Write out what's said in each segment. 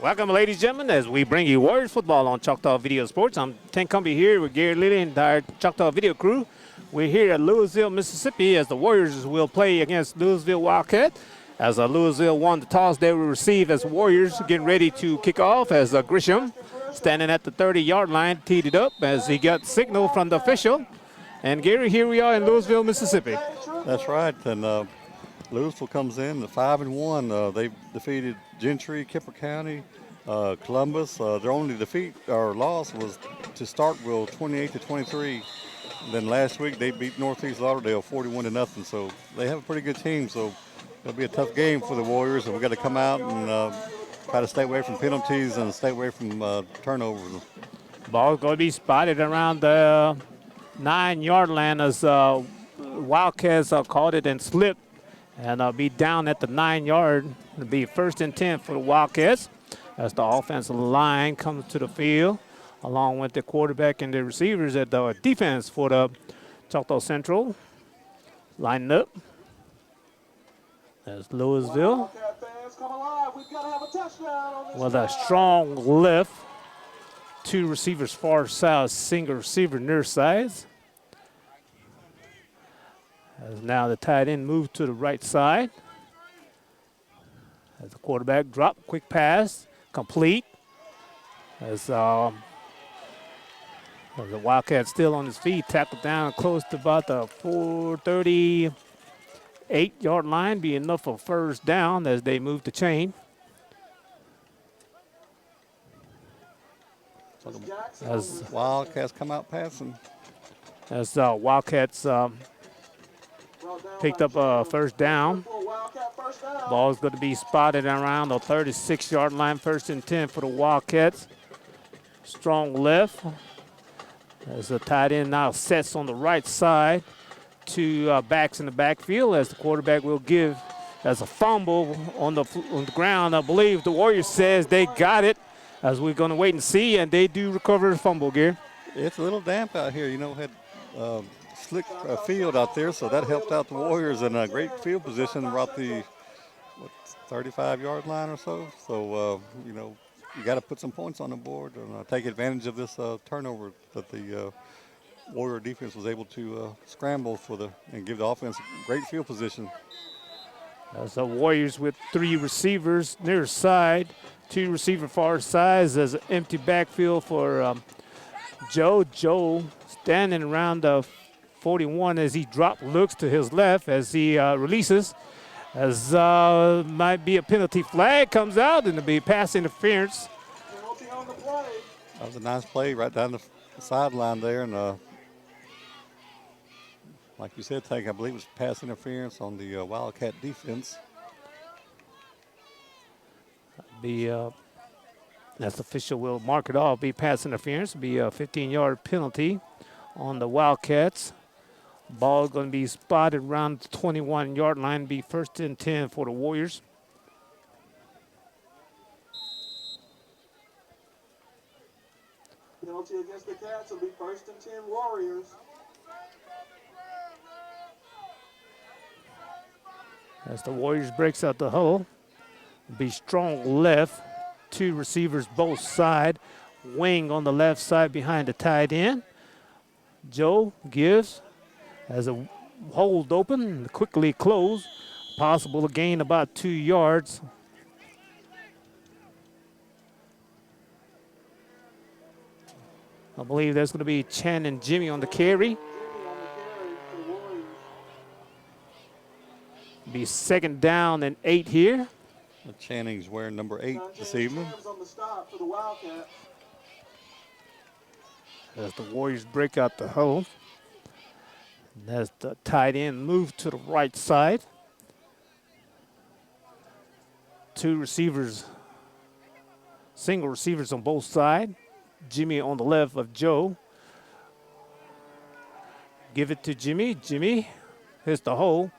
Welcome, ladies and gentlemen, as we bring you Warriors football on Choctaw Video Sports. I'm Ten Cumbie here with Gary Lilly and our Choctaw Video crew. We're here at Louisville, Mississippi, as the Warriors will play against Louisville Wildcats. As Louisville won the toss, they will receive as Warriors getting ready to kick off as Grisham, standing at the 30-yard line, teed it up as he got signal from the official. And Gary, here we are in Louisville, Mississippi. That's right, and Louisville comes in at 5-1. They've defeated Gentry, Kipper County, Columbus. Their only defeat or loss was to Starkville, 28-23. Then last week they beat Northeast Lauderdale 41-0. So they have a pretty good team. So it'll be a tough game for the Warriors, and we got to come out and try to stay away from penalties and stay away from turnovers. Ball's going to be spotted around the 9-yard line as Wildcats caught it and slipped. And be down at the 9-yard. It'll be 1st and 10 for the Wildcats as the offensive line comes to the field, along with the quarterback and the receivers at the defense for the Choctaw Central. Lining up. There's Louisville with a strong lift. 2 receivers far side, single receiver near sides. As now the tight end moved to the right side. As the quarterback drop, quick pass, complete. As the Wildcat still on his feet, tackled down close to about the 438-yard line, be enough for first down as they move the chain. As Wildcats come out passing. As Wildcats picked up a first down. Ball's going to be spotted around the 36-yard line, 1st and 10 for the Wildcats. Strong left. As the tight end now sets on the right side. 2 backs in the backfield as the quarterback will give as a fumble on the ground. I believe the Warriors says they got it, as we're going to wait and see, and they do recover the fumble, Gary. It's a little damp out here, had slick field out there, so that helped out the Warriors in a great field position about the 35-yard line or so. So, you got to put some points on the board and take advantage of this turnover that the Warrior defense was able to scramble and give the offense great field position. As the Warriors with 3 receivers near side, 2 receiver far sides. There's an empty backfield for Joe. Joe standing around the 41 as he looks to his left as he releases. As might be a penalty flag comes out, and it'll be pass interference. That was a nice play right down the sideline there, and like you said, I believe it was pass interference on the Wildcat defense. That's official will mark it off. Be pass interference. Be a 15-yard penalty on the Wildcats. Ball is going to be spotted around the 21-yard line. Be 1st and 10 for the Warriors. Penalty against the Cats will be 1st and 10 Warriors. As the Warriors breaks out the huddle, be strong left, 2 receivers both side, wing on the left side behind the tight end. Joe gives as a hold open, quickly close, possible to gain about 2 yards. I believe there's going to be Chan and Jimmy on the carry. Be 2nd down and 8 here. Channing's wearing number 8 this evening. As the Warriors break out the huddle. As the tight end moved to the right side. 2 receivers, single receivers on both sides. Jimmy on the left of Joe. Give it to Jimmy. Jimmy hits the hole.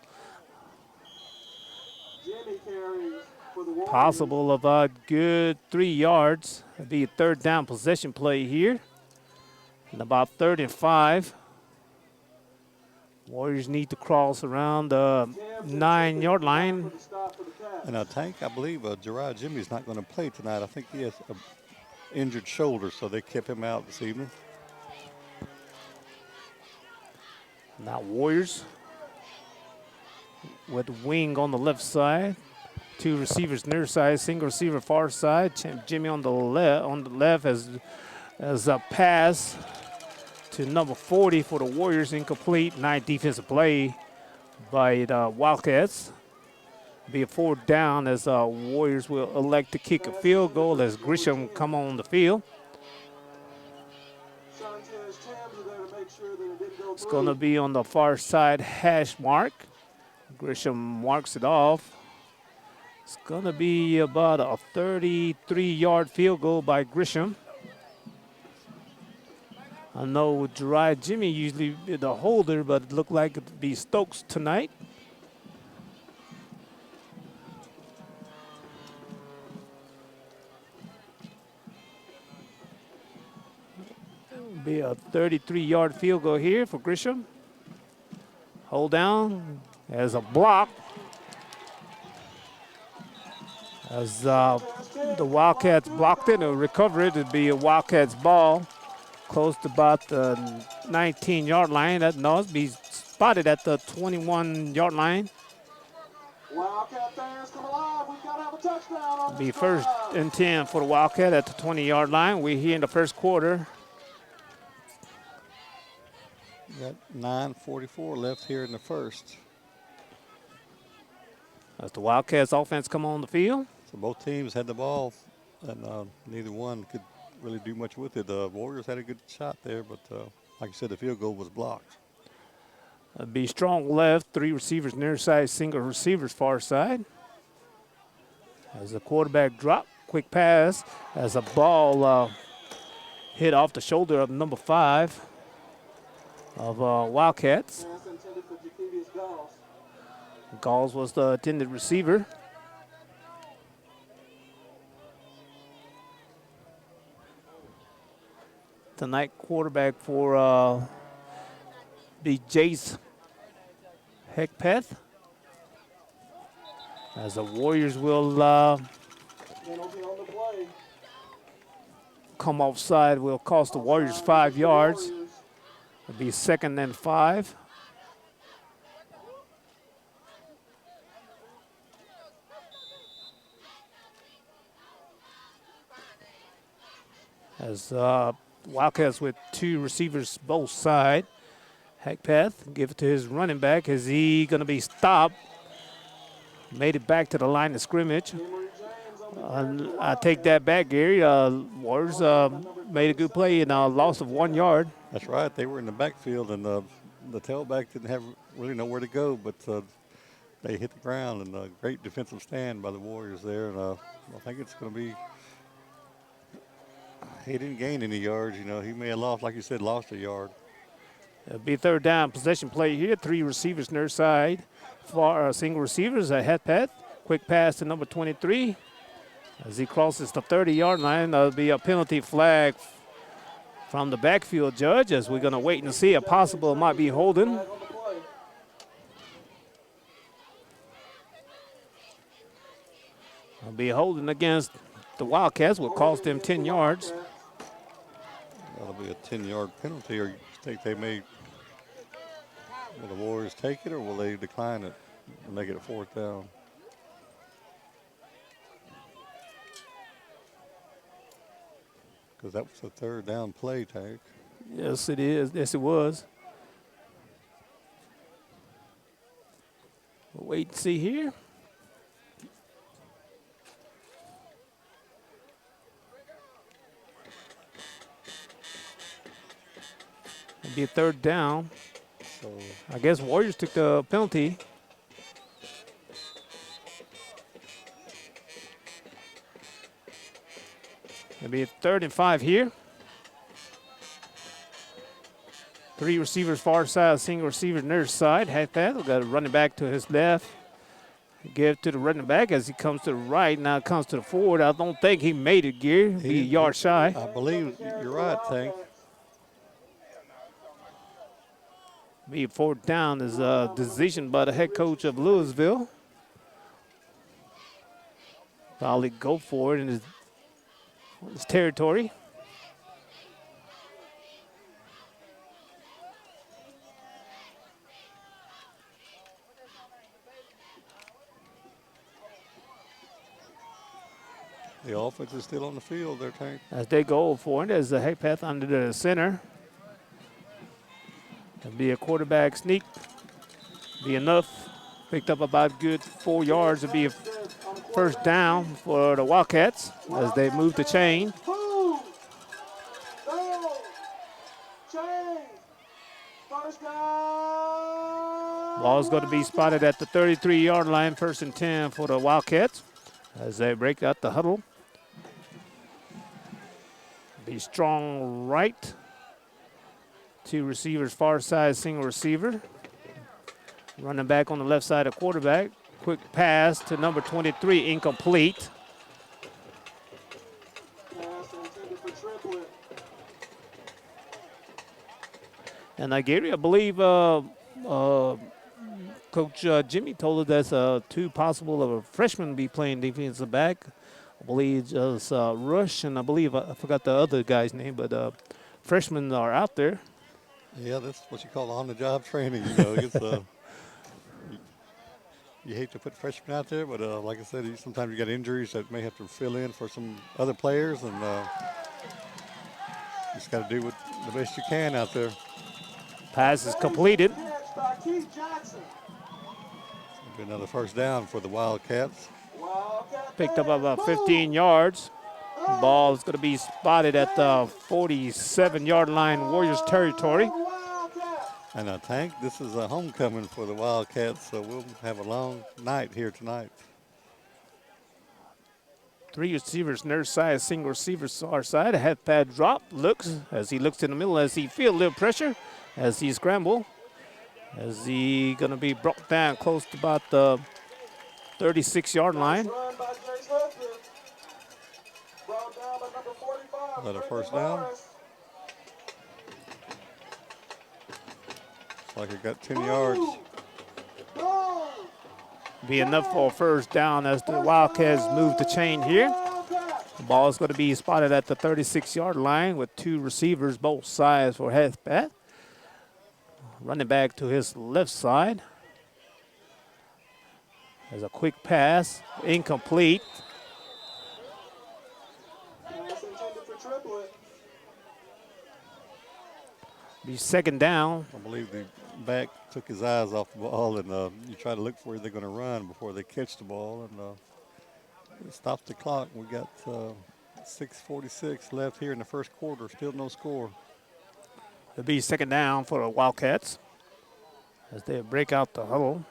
Possible of a good 3 yards. It'll be a 3rd down possession play here. And about 3rd and 5. Warriors need to cross around the 9-yard line And Tank, I believe Gerard Jimmy's not going to play tonight. I think he has an injured shoulder, so they kept him out this evening. Now Warriors with wing on the left side. Two receivers near side, single receiver far side. Jimmy on the left as a pass to number 40 for the Warriors, incomplete. Nice defensive play by the Wildcats. Be a 4th down as Warriors will elect to kick a field goal as Grisham come on the field. It's going to be on the far side hash mark. Grisham marks it off. It's going to be about a 33-yard field goal by Grisham. I know Gerard Jimmy usually the holder, but it looked like it'd be Stokes tonight. Be a 33-yard field goal here for Grisham. Hold down as a block. As the Wildcats blocked it and recovered it, it'd be a Wildcats ball close to about the 19-yard line. It'd be spotted at the 21-yard line. Wildcat fans, come alive. We've got to have a touchdown on Be this 1st and 10 for the Wildcat at the 20-yard line. We're here in the first quarter. Got 9:44 left here in the first. As the Wildcats offense come on the field. So both teams had the ball, and neither one could really do much with it. The Warriors had a good shot there, but like you said, the field goal was blocked. It'd be strong left, 3 receivers near side, single receivers far side. As the quarterback drop, quick pass, as a ball hit off the shoulder of number 5 of Wildcats. Pass intended for Jacobius Gauls. Gauls was the intended receiver. Tonight quarterback for the Jace Heckpeth. As the Warriors will Penalty on the play. come offside, will cost the Warriors 5 yards. It'll be 2nd and 5. As Wildcats with 2 receivers both side. Heckpeth give it to his running back. Is he going to be stopped? Made it back to the line of scrimmage. I take that back, Gary. Warriors made a good play and a loss of 1 yard. That's right. They were in the backfield, and the tailback didn't have really nowhere to go, but they hit the ground, and a great defensive stand by the Warriors there. And I think it's going to be – he didn't gain any yards. You know, he may have lost, like you said, lost a yard. It'll be 3rd down possession play here. 3 receivers near side. Single receivers at Heckpeth. Quick pass to number 23. As he crosses the 30-yard line, there'll be a penalty flag from the backfield judge, as we're going to wait and see. A possible might be holding. It'll be holding against the Wildcats. Will cost them 10 yards. That'll be a 10-yard penalty. Or you think they may – will the Warriors take it, or will they decline it and make it a 4th down? Because that was a 3rd down play, Tank. Yes, it is. Yes, it was. We'll wait and see here. It'll be a 3rd down. So I guess Warriors took the penalty. It'll be a 3rd and 5 here. 3 receivers far side, single receiver near side. Heckpeth will got a running back to his left. Give to the running back as he comes to the right. Now it comes to the forward. I don't think he made it, Gear. Be a yard shy. I believe you're right, Tank. Be a 4th down is a decision by the head coach of Louisville. Probably go for it in his territory. The offense is still on the field there, Tank. As they go for it, as the heck path under the center. It'll be a quarterback sneak. Be enough. Picked up about good 4 yards. It'll be a first down for the Wildcats as they move the chain. Boom! Go! Chain! First down! Ball's going to be spotted at the 33-yard line, 1st and 10 for the Wildcats as they break out the huddle. Be strong right. 2 receivers far side, single receiver. Running back on the left side of quarterback. Quick pass to number 23, incomplete. Pass intended for triplet. And Gary, I believe Coach Jimmy told us that's 2 possible of a freshman be playing defensive back. I believe just Rush, and I believe I forgot the other guy's name, but freshmen are out there. Yeah, that's what you call on-the-job training. You know, it's you hate to put freshmen out there, but like I said, sometimes you got injuries that may have to fill in for some other players, and just got to do the best you can out there. Pass is completed. Catch by Keith Jackson. Be another first down for the Wildcats. Wildcat Picked up fans, about boom! 15 yards. Ball is going to be spotted at the 47-yard line, Warriors territory. Wildcat. And Tank, this is a homecoming for the Wildcats, so we'll have a long night here tonight. 3 receivers near side, single receivers our side. A half pad drop. Looks as he looks in the middle as he feels a little pressure as he scramble. As he going to be brought down close to about the 36-yard line. Run by Jace Hudson. Brought down by number 45. Is that a Brendan first down? Morris. Looks like it got 10 yards. Boom! Be enough for a first down as the Wildcats move the chain here. Wildcat. The ball is going to be spotted at the 36-yard line with 2 receivers both sides for halfback. Running back to his left side. There's a quick pass, incomplete. Pass intended for triplet. Be second down. I believe the back took his eyes off the ball, and you try to look for where they're going to run before they catch the ball, and it stops the clock. We got 6:46 left here in the first quarter. Still no score. It'll be second down for the Wildcats as they break out the huddle.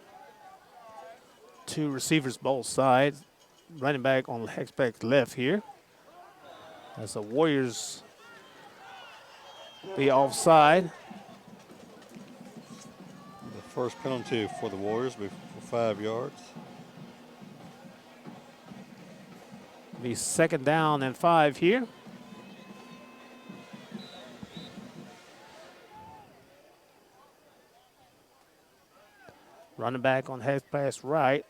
2 receivers both sides. Running back on the Hexback's left here. As the Warriors be offside. The first penalty for the Warriors for 5 yards. Be second down and 5 here. Running back on half pass right.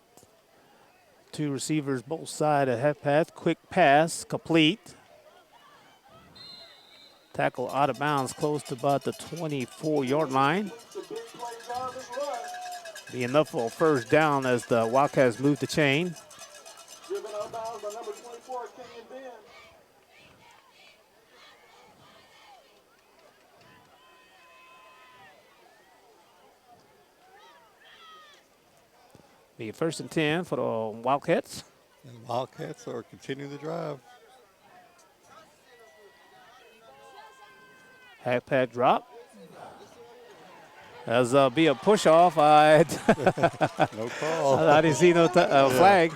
2 receivers both sides at half pass. Quick pass, complete. Tackle out of bounds close to about the 24-yard line. It's a big play Jarvis run. Be enough for a first down as the Wildcats move the chain. Driven out of bounds by number 24, Kenyon Ben. Be first and 10 for the Wildcats. And the Wildcats are continuing the drive. Half pad drop. As be a push off. I No call. didn't see no flag.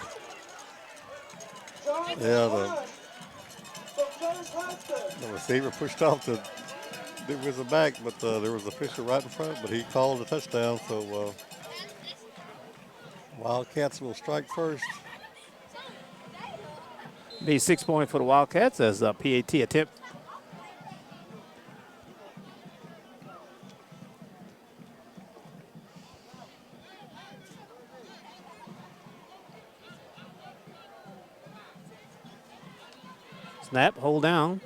Johnson Yeah, rush from Jace Hudson. The receiver pushed off the defensive back, but there was a official right in front, but he called a touchdown, so Wildcats will strike first. Be 6 points for the Wildcats as a PAT attempt. Snap, hold down.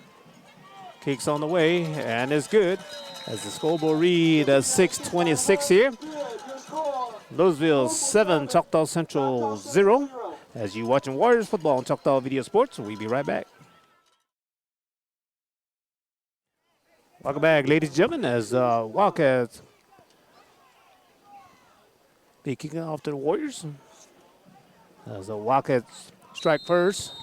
Kicks on the way, and it's good. As the scoreboard read, 6:26 here. Louisville 7, Choctaw Central 0. As you watching Warriors football on Choctaw Video Sports, we'll be right back. Welcome back, ladies and gentlemen, as Wildcats be kicking off to the Warriors. As the Wildcats strike first.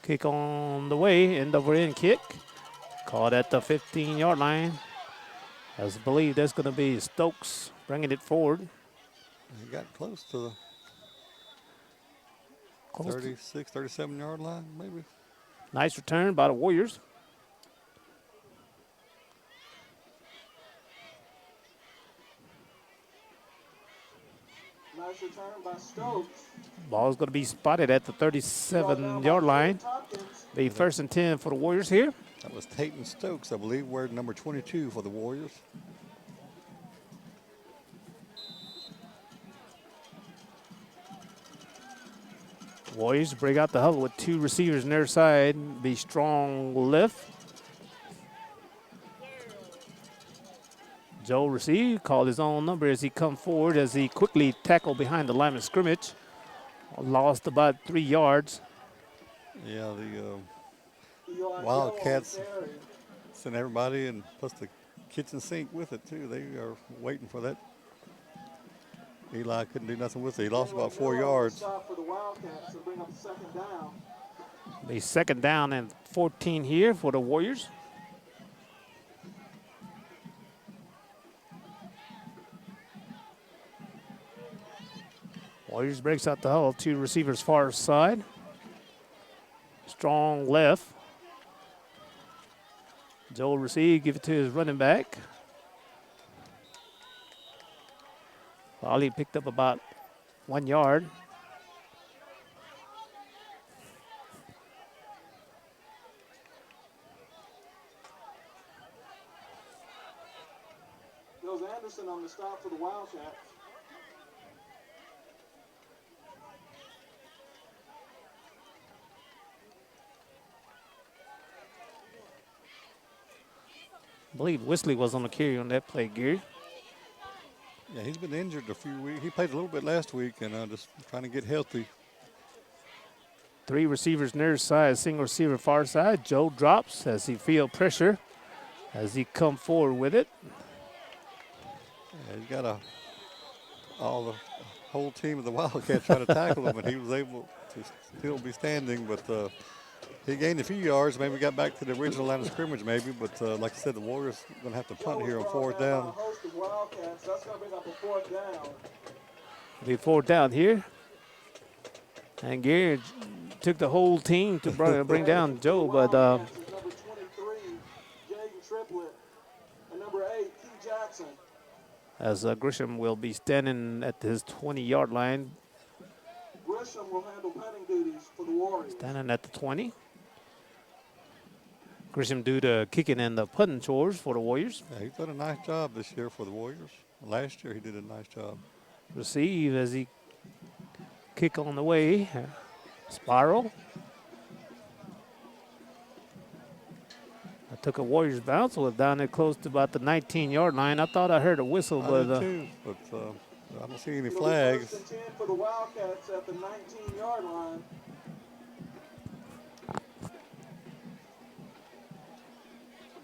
Kick on the way, end over end kick. Caught at the 15-yard line. As I believe that's going to be Stokes bringing it forward. He got close to the 36, 37-yard line, maybe. Nice return by the Warriors. Nice return by Stokes. Ball's going to be spotted at the 37-yard line. Be 1st and 10 for the Warriors here. That was Tayton Stokes, I believe, wearing number 22 for the Warriors. Warriors break out the huddle with 2 receivers on their side. Be strong lift. Joe receive, called his own number as he come forward as he quickly tackled behind the line of scrimmage. Lost about 3 yards. Yeah, the Wildcats sent everybody, and plus the kitchen sink with it too. They are waiting for that. Eli couldn't do nothing with it. He lost about 4 yards. Be 2nd down and 14 here for the Warriors. Warriors breaks out the huddle. 2 receivers far side. Strong left. Joel receive, give it to his running back. Ollie picked up about 1 yard. Goes Anderson on the stop for the Wildcats. I believe Wesley was on the carry on that play, Gary. Yeah, he's been injured a few weeks. He played a little bit last week, and just trying to get healthy. 3 receivers near side, single receiver far side. Joe drops as he feel pressure as he come forward with it. Yeah, he's got the whole team of the Wildcats trying to tackle him, and he was able to still be standing, but he gained a few yards, maybe got back to the original line of scrimmage maybe, but like I said, the Warriors are going to have to punt here on 4th down. Be 4th down here. And Gary took the whole team to bring down Joe, but number 23, Jaden Triplett, and number 8, Key Jackson. As Grisham will be standing at his 20-yard line. Grisham will handle punting duties for the Warriors. Standing at the 20. Grisham do the kicking and the punting chores for the Warriors. Yeah, he's done a nice job this year for the Warriors. Last year he did a nice job. Receive as he kick on the way. Spiral. I took a Warriors bounce, was down there close to about the 19-yard line. I thought I heard a whistle, I but did too, but I don't see any flags. 1st and 10 for the Wildcats at the 19-yard line.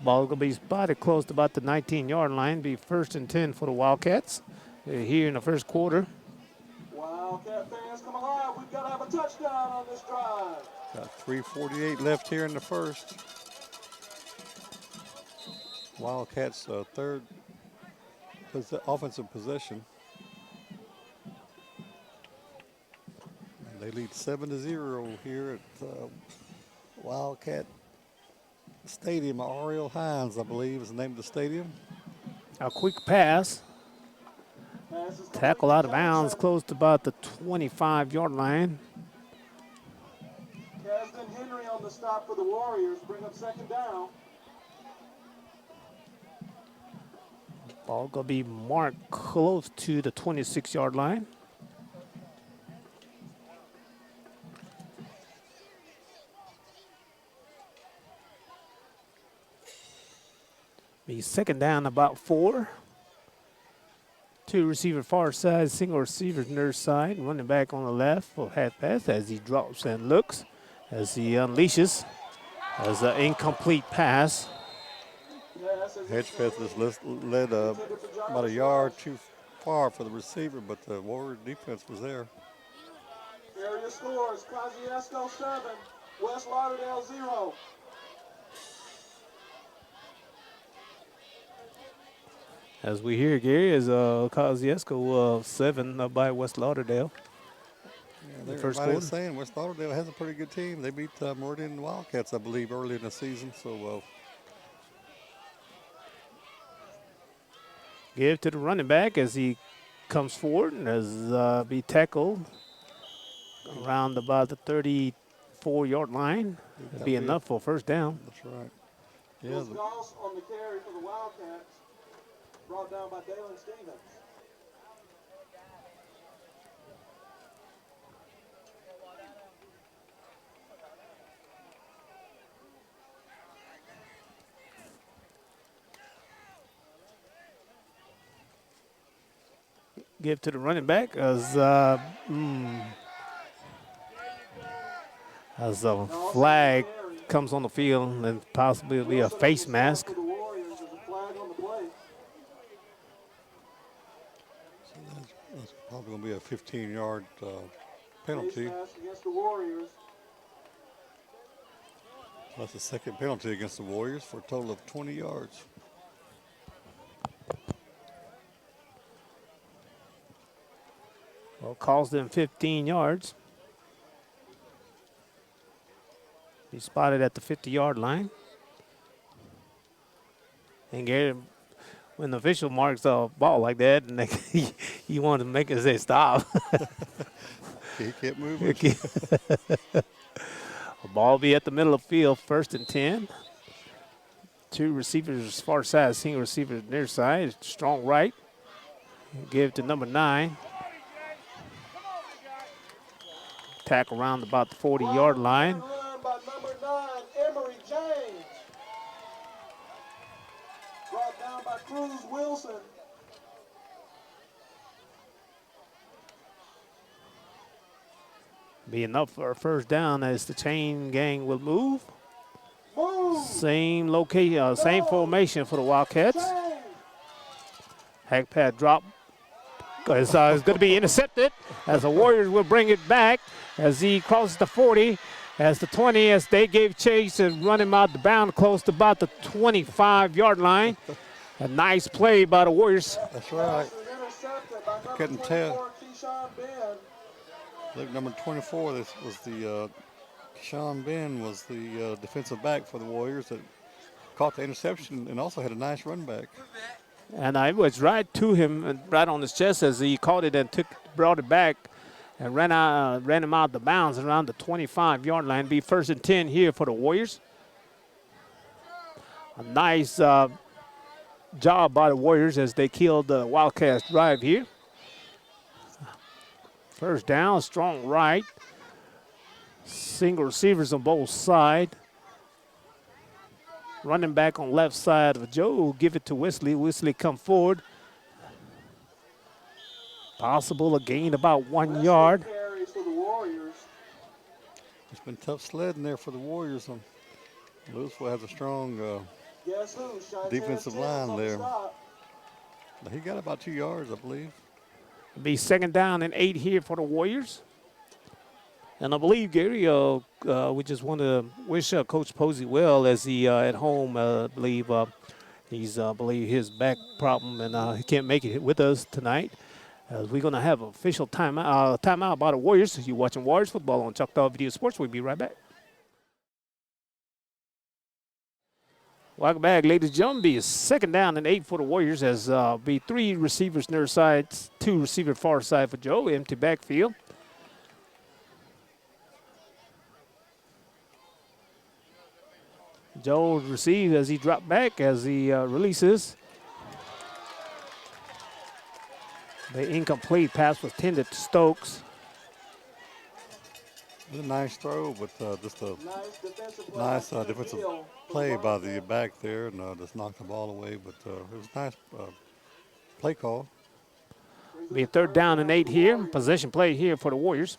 Ball gonna be spotted close to about the 19-yard line. Be 1st and 10 for the Wildcats here in the 1st quarter. Wildcat fans, come alive. We've got to have a touchdown on this drive. Got 3:48 left here in the 1st. Wildcats 3rd offensive possession. And they lead 7-0 here at Wildcat Stadium. Ariel Hines, I believe, is the name of the stadium. A quick pass. Tackle out of bounds close to about the 25-yard line. Kasdan Henry on the stop for the Warriors. Bring up 2nd down. Ball going to be marked close to the 26-yard line. Be second down, about 4. 2 receiver far side, single receiver near side. Running back on the left for half pass as he drops and looks, as he unleashes, as an incomplete pass. Hedgepeth just led about a yard too far for the receiver, but the Warrior defense was there. Area scores, Kosciuszko 7, West Lauderdale 0. As we hear, Gary, is Kosciuszko 7 up by West Lauderdale. Yeah, The first everybody's quarter. saying West Lauderdale has a pretty good team. They beat Meridian Wildcats, I believe, early in the season. So Give to the running back as he comes forward and as be tackled around about the 34-yard line. It'd be enough for first down. that's right. Yeah, Goss on the carry for the Wildcats, brought down by Dalen Stevens. Give to the running back as a flag comes on the field and possibly be a face mask. For the Warriors, there's a flag on the play. So that's probably going to be a 15-yard penalty. Face mask against the Warriors. That's the second penalty against the Warriors for a total of 20 yards. Well, calls them 15 yards. He spotted at the 50-yard line. And Gary, when the official marks a ball like that, and you want to make it say stop. He kept moving. The ball be at the middle of the field, 1st and 10. 2 receivers far side, single receiver near side, strong right. Give to number 9. Tackle around about the 40-yard line. Run by number 9, Emory James. Brought down by Cruz Wilson. Be enough for a first down as the chain gang will move. Move. Same location, same formation for the Wildcats. James. Hack pad drop. It's going to be intercepted as the Warriors will bring it back as he crosses the 40, as the 20, as they gave chase and run him out the bound close to about the 25-yard line. A nice play by the Warriors. That's right. This is intercepted by number Couldn't tell. 24, Keyshawn Ben. Look, number 24, this was the Sean Ben was the defensive back for the Warriors that caught the interception and also had a nice run back. And I was right to him, and right on his chest as he caught it and brought it back and ran him out the bounds around the 25-yard line. Be 1st and 10 here for the Warriors. A nice job by the Warriors as they killed the Wildcats drive here. First down, strong right. Single receivers on both sides. Running back on left side of Joe, give it to Wesley. Wesley come forward. Possible a gain about 1 yard. Carries for the Warriors. It's been tough sledding there for the Warriors. Louisville has a strong Guess who? Shines defensive Tennis line on the there. stop. He got about 2 yards, I believe. Be second down and 8 here for the Warriors. And I believe, Gary, we just want to wish Coach Posey well as he at home. I believe he's believe his back problem and he can't make it with us tonight. We're going to have an official timeout by the Warriors. You're watching Warriors football on Choctaw Video Sports. We'll be right back. Welcome back, ladies and gentlemen. Be a second down and 8 for the Warriors as be 3 receivers near side, 2 receiver far side for Joe. Empty backfield. Joe receives as he dropped back as he releases. The incomplete pass was tended to Stokes. It was a nice throw, but just a Nice defensive defensive play by the back there, and just knocked the ball away. But it was a nice play call. Be a 3rd down and 8 here. Possession play here for the Warriors.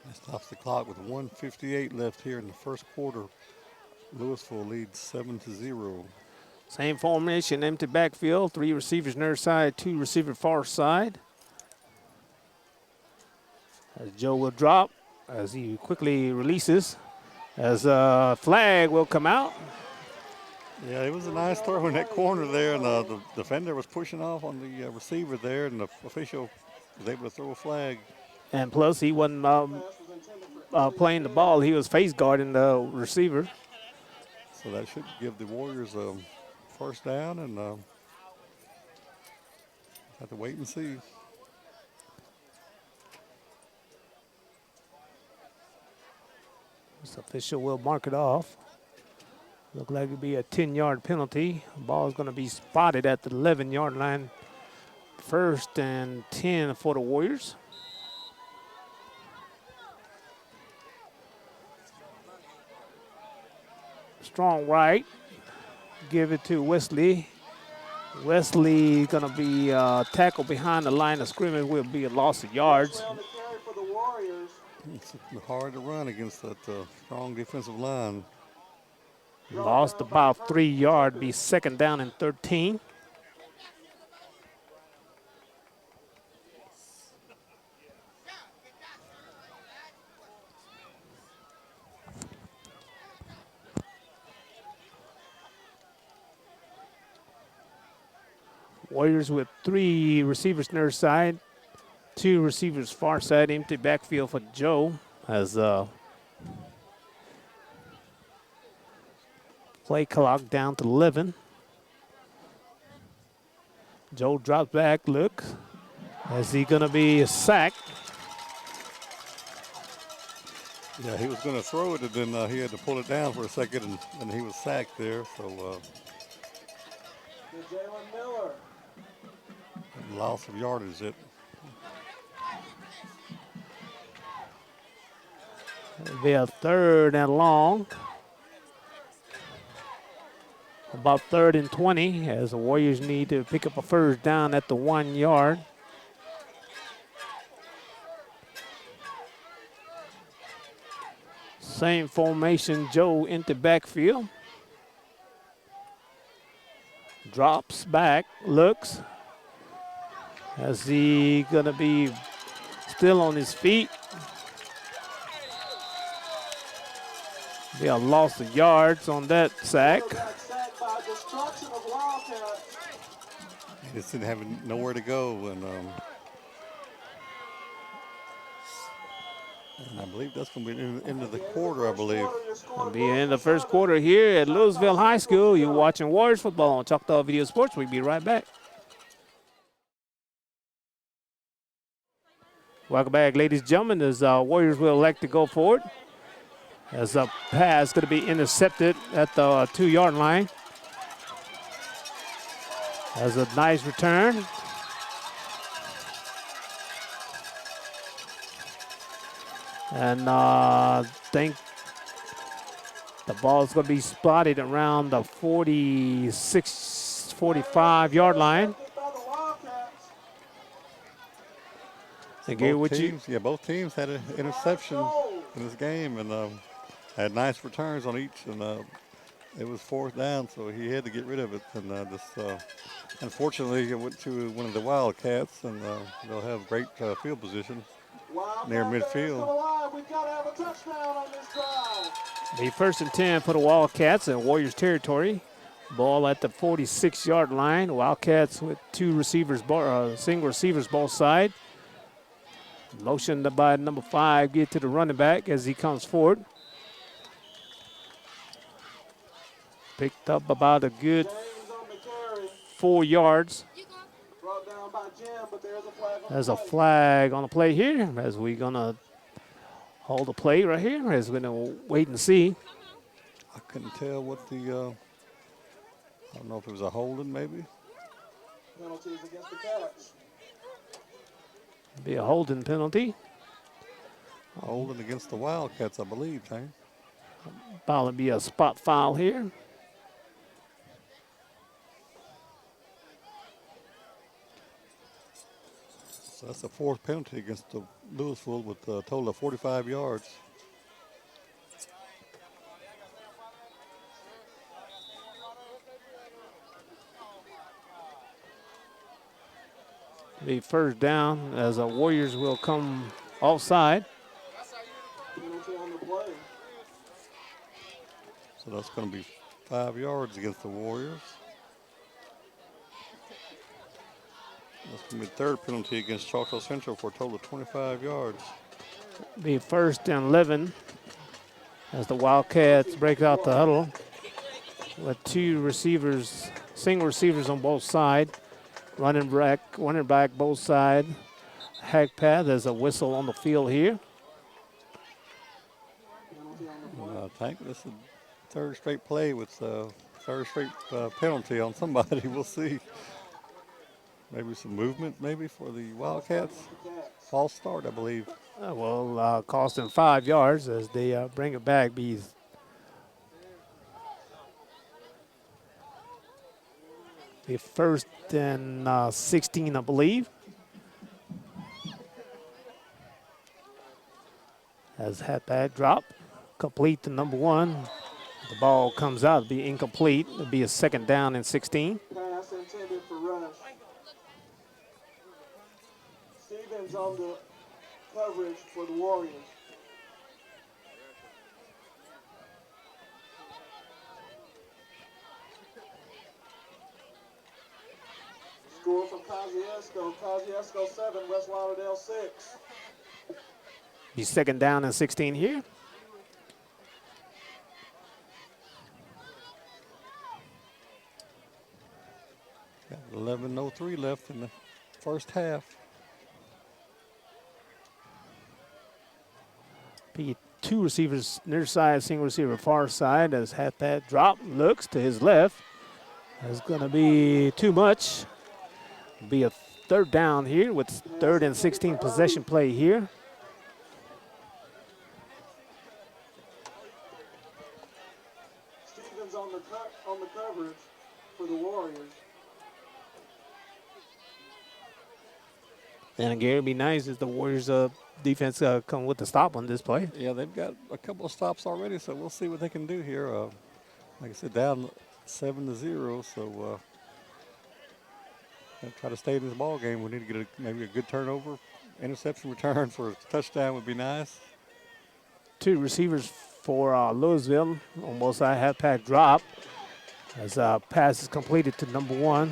That stops the clock with 1:58 left here in the first quarter. Louisville leads 7-0. Same formation, empty backfield. 3 receivers near side, 2 receiver far side. As Joe will drop, as he quickly releases, as a flag will come out. Yeah, it was a nice throw in that corner there, and the defender was pushing off on the receiver there, and the official was able to throw a flag. And plus, he wasn't playing the ball. He was face guarding the receiver. So that should give the Warriors a first down, and have to wait and see. This official will mark it off. Look like it'll be a 10-yard penalty. Ball is going to be spotted at the 11-yard line. 1st and 10 for the Warriors. Strong right. Give it to Wesley. Wesley going to be tackled behind the line of scrimmage. Will be a loss of yards. Down to carry for the Warriors. It's hard to run against that strong defensive line. Lost about 3 yards. Be 2nd down and 13. Warriors with 3 receivers near side, 2 receivers far side, empty backfield for Joe as play clock down to 11. Joe drops back, look, is he gonna be sacked? Yeah, he was going to throw it, and then he had to pull it down for a second, and he was sacked there. So To Jalen Miller. loss of yardage. It'll be a 3rd and long. About 3rd and 20 as the Warriors need to pick up a first down at the 1 yard. Same formation, Joe into backfield. Drops back, looks. Is he gonna be still on his feet? Be a loss of yards on that sack. Quarterback sacked by destruction of Wildcats. He just didn't have nowhere to go, and I believe that's going to be the end of the quarter, I believe. It'll be in the first quarter here at Louisville High School. You're watching Warriors football on Choctaw Video Sports. We'll be right back. Welcome back, ladies and gentlemen, as Warriors will elect to go forward. As a pass going to be intercepted at the 2-yard line. As a nice return. And I think the ball is going to be spotted around the 46, 45-yard line. Both teams had an interception in this game, and had nice returns on each, and it was 4th down, so he had to get rid of it. And unfortunately, it went to one of the Wildcats, and they'll have great field position near midfield. We've got to have a touchdown on this drive. The 1st and 10 for the Wildcats in Warriors territory. Ball at the 46-yard line. Wildcats with 2 receivers, single receivers both side. Motion by number 5, get to the running back as he comes forward. Picked up about a good 4 yards. Brought down by Jim, but there's a flag on There's the a play. flag on the play here as we're going to hold the play right here as we're going to wait and see. I couldn't tell what the I don't know if it was a holding, maybe. Penalties against the Cats. Be a holding penalty. Holding against the Wildcats, I believe, Tane. Probably be a spot foul here. So that's the fourth penalty against the Louisville with a total of 45 yards. Be first down as the Warriors will come offside. Penalty on the play. So that's going to be 5 yards against the Warriors. That's going to be the third penalty against Choctaw Central for a total of 25 yards. Be first and 11 as the Wildcats break out the huddle with two receivers, single receivers on both sides. Running back both sides. Hack path. There's a whistle on the field here. I think this is third straight play with third straight penalty on somebody. We'll see. Maybe some movement maybe for the Wildcats. False start, I believe. Cost them 5 yards as they bring it back. Be first and 16, I believe. As halfback drop, complete to number 1. The ball comes out, it'll be incomplete. It'll be a second down and 16. Pass intended for rush. Stevens on the coverage for the Warriors. Score from Kosciuszko. Kosciuszko 7, West Lauderdale 6. Be second down and 16 here. Got 11:03 left in the first half. Be two receivers near side, single receiver far side as halfback drop, looks to his left. That's going to be too much. Be a third down here with third and 16 possession play here. Stevens on the coverage for the Warriors. And again, it'd be nice if the Warriors defense come with the stop on this play. Yeah, they've got a couple of stops already, so we'll see what they can do here. Like I said, down 7-0, so try to stay in this ball game. We need to get maybe a good turnover, interception return for a touchdown would be nice. Two receivers for Louisville on both sides, halfback drop as pass is completed to number 1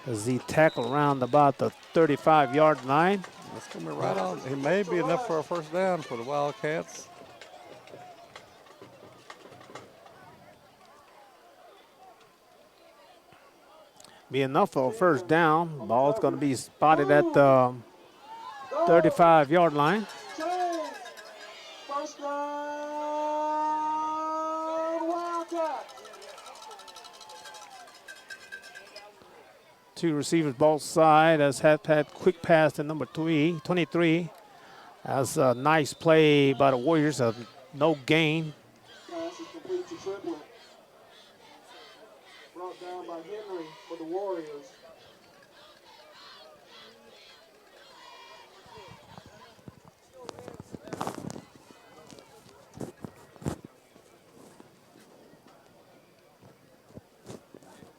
as he tackle around about the 35-yard line. That's going to be right on. It may be enough for a first down for the Wildcats. Be enough for a first down. Ball's going to be spotted at the 35-yard line. First down, Wildcats. Two receivers both sides as halfback quick pass to number 23. That's a nice play by the Warriors. No gain. Pass is complete to Triplett. Brought down by Henry for the Warriors.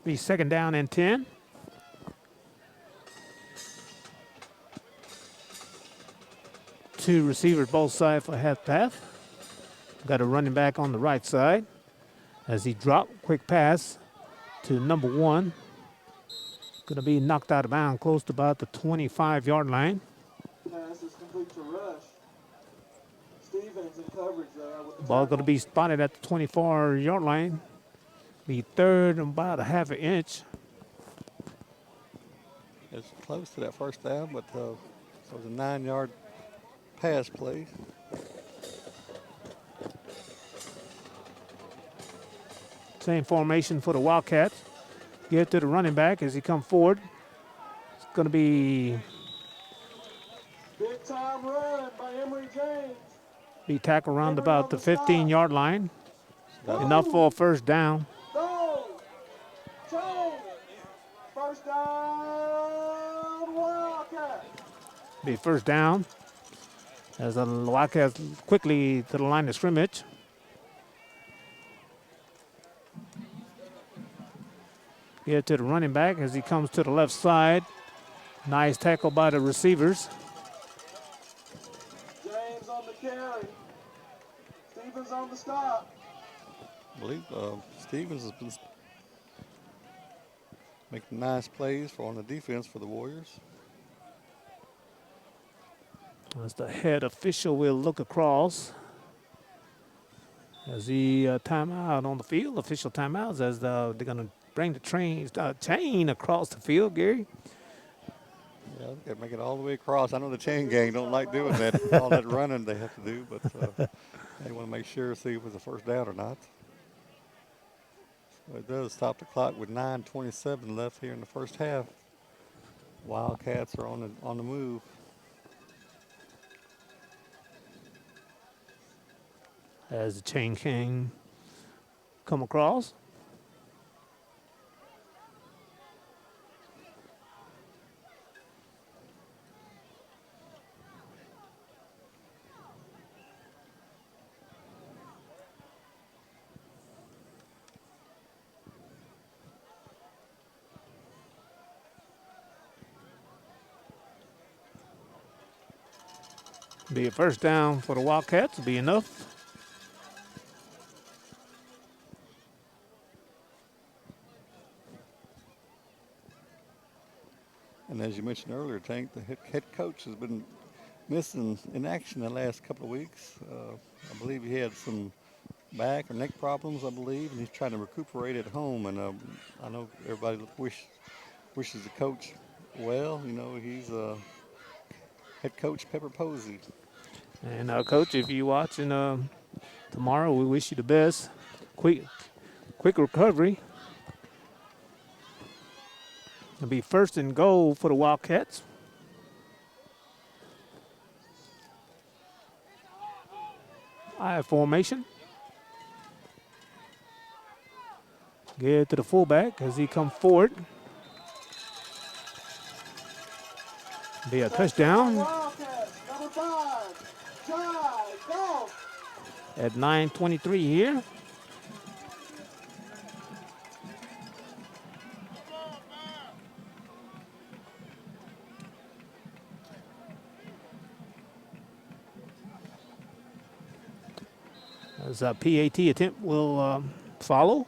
Be second down and 10. Two receivers both sides for half path. Got a running back on the right side as he dropped. Quick pass to number 1. Going to be knocked out of bounds close to about the 25-yard line. Pass is complete to Rush. Stevens in coverage there. With the Ball going to be spotted at the 24-yard line. Be third and about a half an inch. It's close to that first down, but so it was a 9-yard pass play. Same formation for the Wildcats. Get to the running back as he comes forward. It's going to be Big time run by Emory James. tackled around Emory about on the the stop. 15-yard line. Got Enough for a first down. Go! James! First down, Wildcats. Be first down as the Wildcats quickly to the line of scrimmage. Get to the running back as he comes to the left side. Nice tackle by the receivers. James on the carry. Stevens on the stop. I believe Stevens has been making nice plays on the defense for the Warriors. As the head official will look across as the timeout on the field. Official timeouts as they're going to bring the chain across the field, Gary. Yeah, they got to make it all the way across. I know the chain gang don't like doing that, all that running they have to do, but they want to make sure, see if it's a first down or not. So it does stop the clock with 9:27 left here in the first half. Wildcats are on the move. As the chain gang come across. Be a first down for the Wildcats. Be enough. And as you mentioned earlier, Tank, the head coach has been missing in action the last couple of weeks. I believe he had some back or neck problems, I believe, and he's trying to recuperate at home. And I know everybody wishes the coach well. You know, he's head coach Pepper Posey. And Coach, if you're watching tomorrow, we wish you the best. Quick recovery. It'll be first and goal for the Wildcats. I formation. Get to the fullback as he comes forward. Be a touchdown Wildcats, number 5, Jai Golf. at 9:23 here. As a PAT attempt will follow.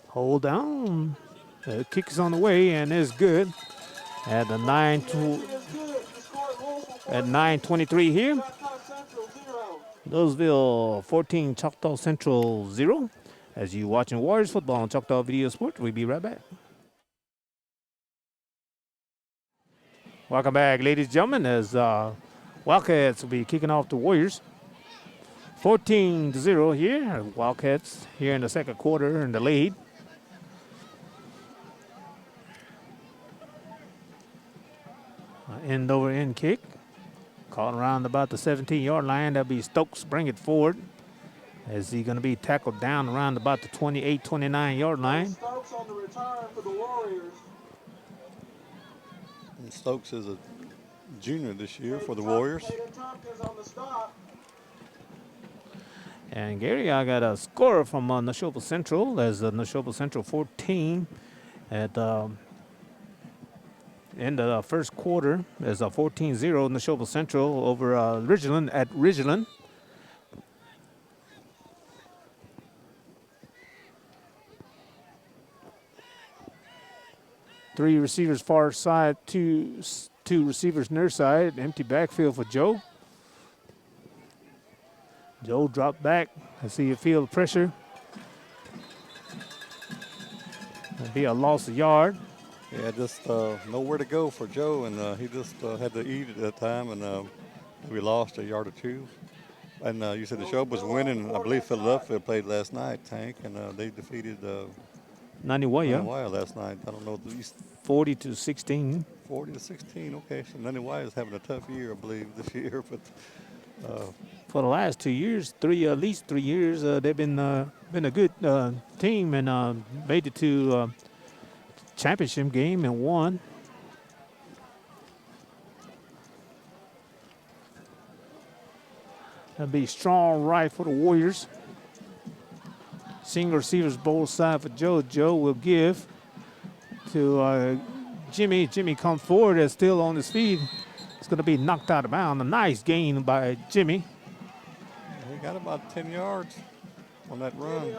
Hold down. The kick is on the way and is good at the 9:23 here. Choctaw Central 0. Louisville 14, Choctaw Central 0. As you watching Warriors football on Choctaw Video Sport, we'll be right back. Welcome back, ladies and gentlemen, as Wildcats will be kicking off the Warriors. 14-0 here. Wildcats here in the second quarter in the lead. End over end kick. Caught around about the 17-yard line. That'll be Stokes bring it forward. As he's going to be tackled down around about the 28, 29-yard line. Stokes on the return for the Warriors. And Stokes is a junior this year for the Warriors. Hayden Tompkins on the stop. And Gary, I got a score from Neshoba Central as Neshoba Central 14 at end of the first quarter as a 14-0 Neshoba Central over Ridgeland at Ridgeland. Three receivers far side, two receivers near side. Empty backfield for Joe. Joe dropped back. I see you feel the pressure. It'll be a loss of yard. Yeah, just nowhere to go for Joe, and he just had to eat at that time, and we lost a yard or two. And you said the show was winning. I believe Philadelphia played last night, Tank, and they defeated Naniwaya, Wild last night. I don't know, at least 40-16. 40-16. Okay, so Wild is having a tough year, I believe, this year. But For the last 2 years, at least 3 years, they've been a good team and made it to championship game and won. That'll be strong right for the Warriors. Single receivers both sides for Joe. Joe will give to Jimmy. Jimmy comes forward and still on his feet. It's going to be knocked out of bounds. A nice gain by Jimmy. he got about 10 yards on that run.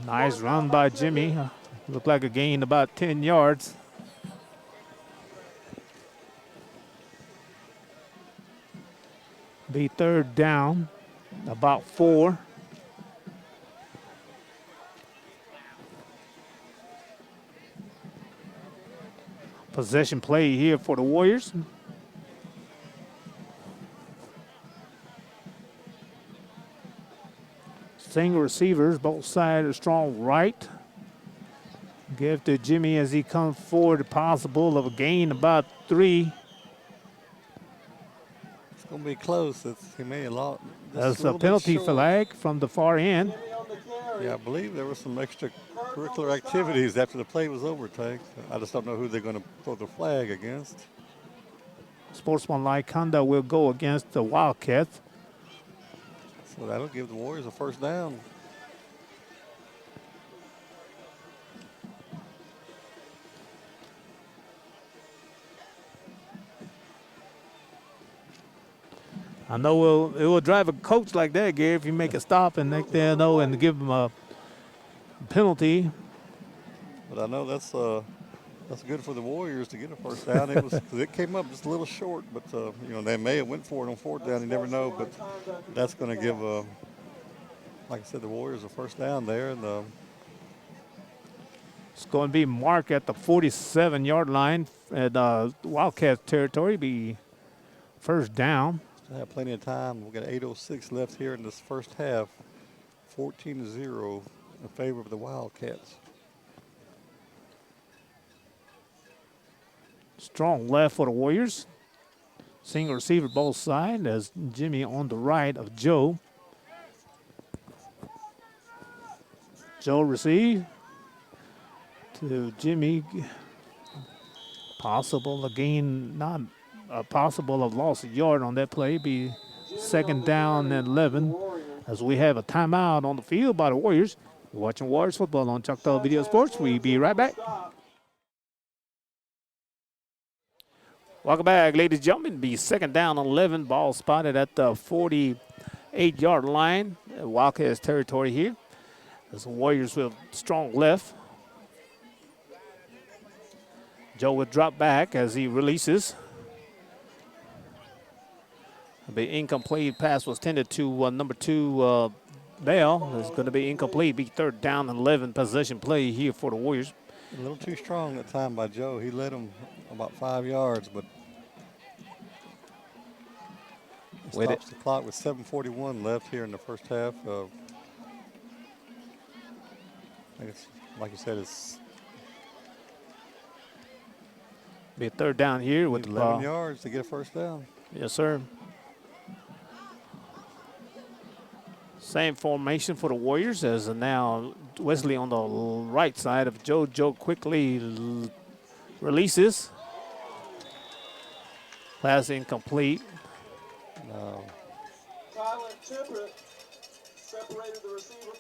Nice run by Jimmy. Looked like a gain about 10 yards. Be third down, about 4. Possession play here for the Warriors. Single receivers, both sides, a strong right. Give to Jimmy as he comes forward, possible of a gain about 3. It's going to be close. He may have lost. That's a penalty flag from the far end. Yeah, I believe there were some extracurricular activities after the play was over, Tank. I just don't know who they're going to throw the flag against. Sportsmanlike conduct will go against the Wildcats. So that'll give the Warriors a first down. I know it will drive a coach like that, Gary, if you make a stop and they know and give them a penalty. But I know that's good for the Warriors to get a first down. It came up just a little short, but they may have went for it on fourth down. You never know, but that's going to give, like I said, the Warriors a first down there. And it's going to be marked at the 47-yard line at Wildcats territory. Be first down. Still have plenty of time. We've got 8:06 left here in this first half. 14-0 in favor of the Wildcats. Strong left for the Warriors. Single receiver both sides as Jimmy on the right of Joe. Joe receive to Jimmy. Possible again, not possible of loss of yard on that play. Be second down and 11 as we have a timeout on the field by the Warriors. You're watching Warriors football on Choctaw Video Sports. We'll be right back. Welcome back, ladies and gentlemen. Be second down and 11. Ball spotted at the 48-yard line. Wildcats territory here. As the Warriors with strong left. Joe will drop back as he releases. The incomplete pass was tended to number 2, Bell. It's going to be incomplete. Be third down and 11. Possession play here for the Warriors. A little too strong that time by Joe. He led him about 5 yards, but he stops the clock with 7:41 left here in the first half. I think it's, like you said, it's be a third down here with 11 yards to get a first down. Yes, sir. Same formation for the Warriors as now Wesley on the right side of Joe. Joe quickly releases. Pass incomplete. No.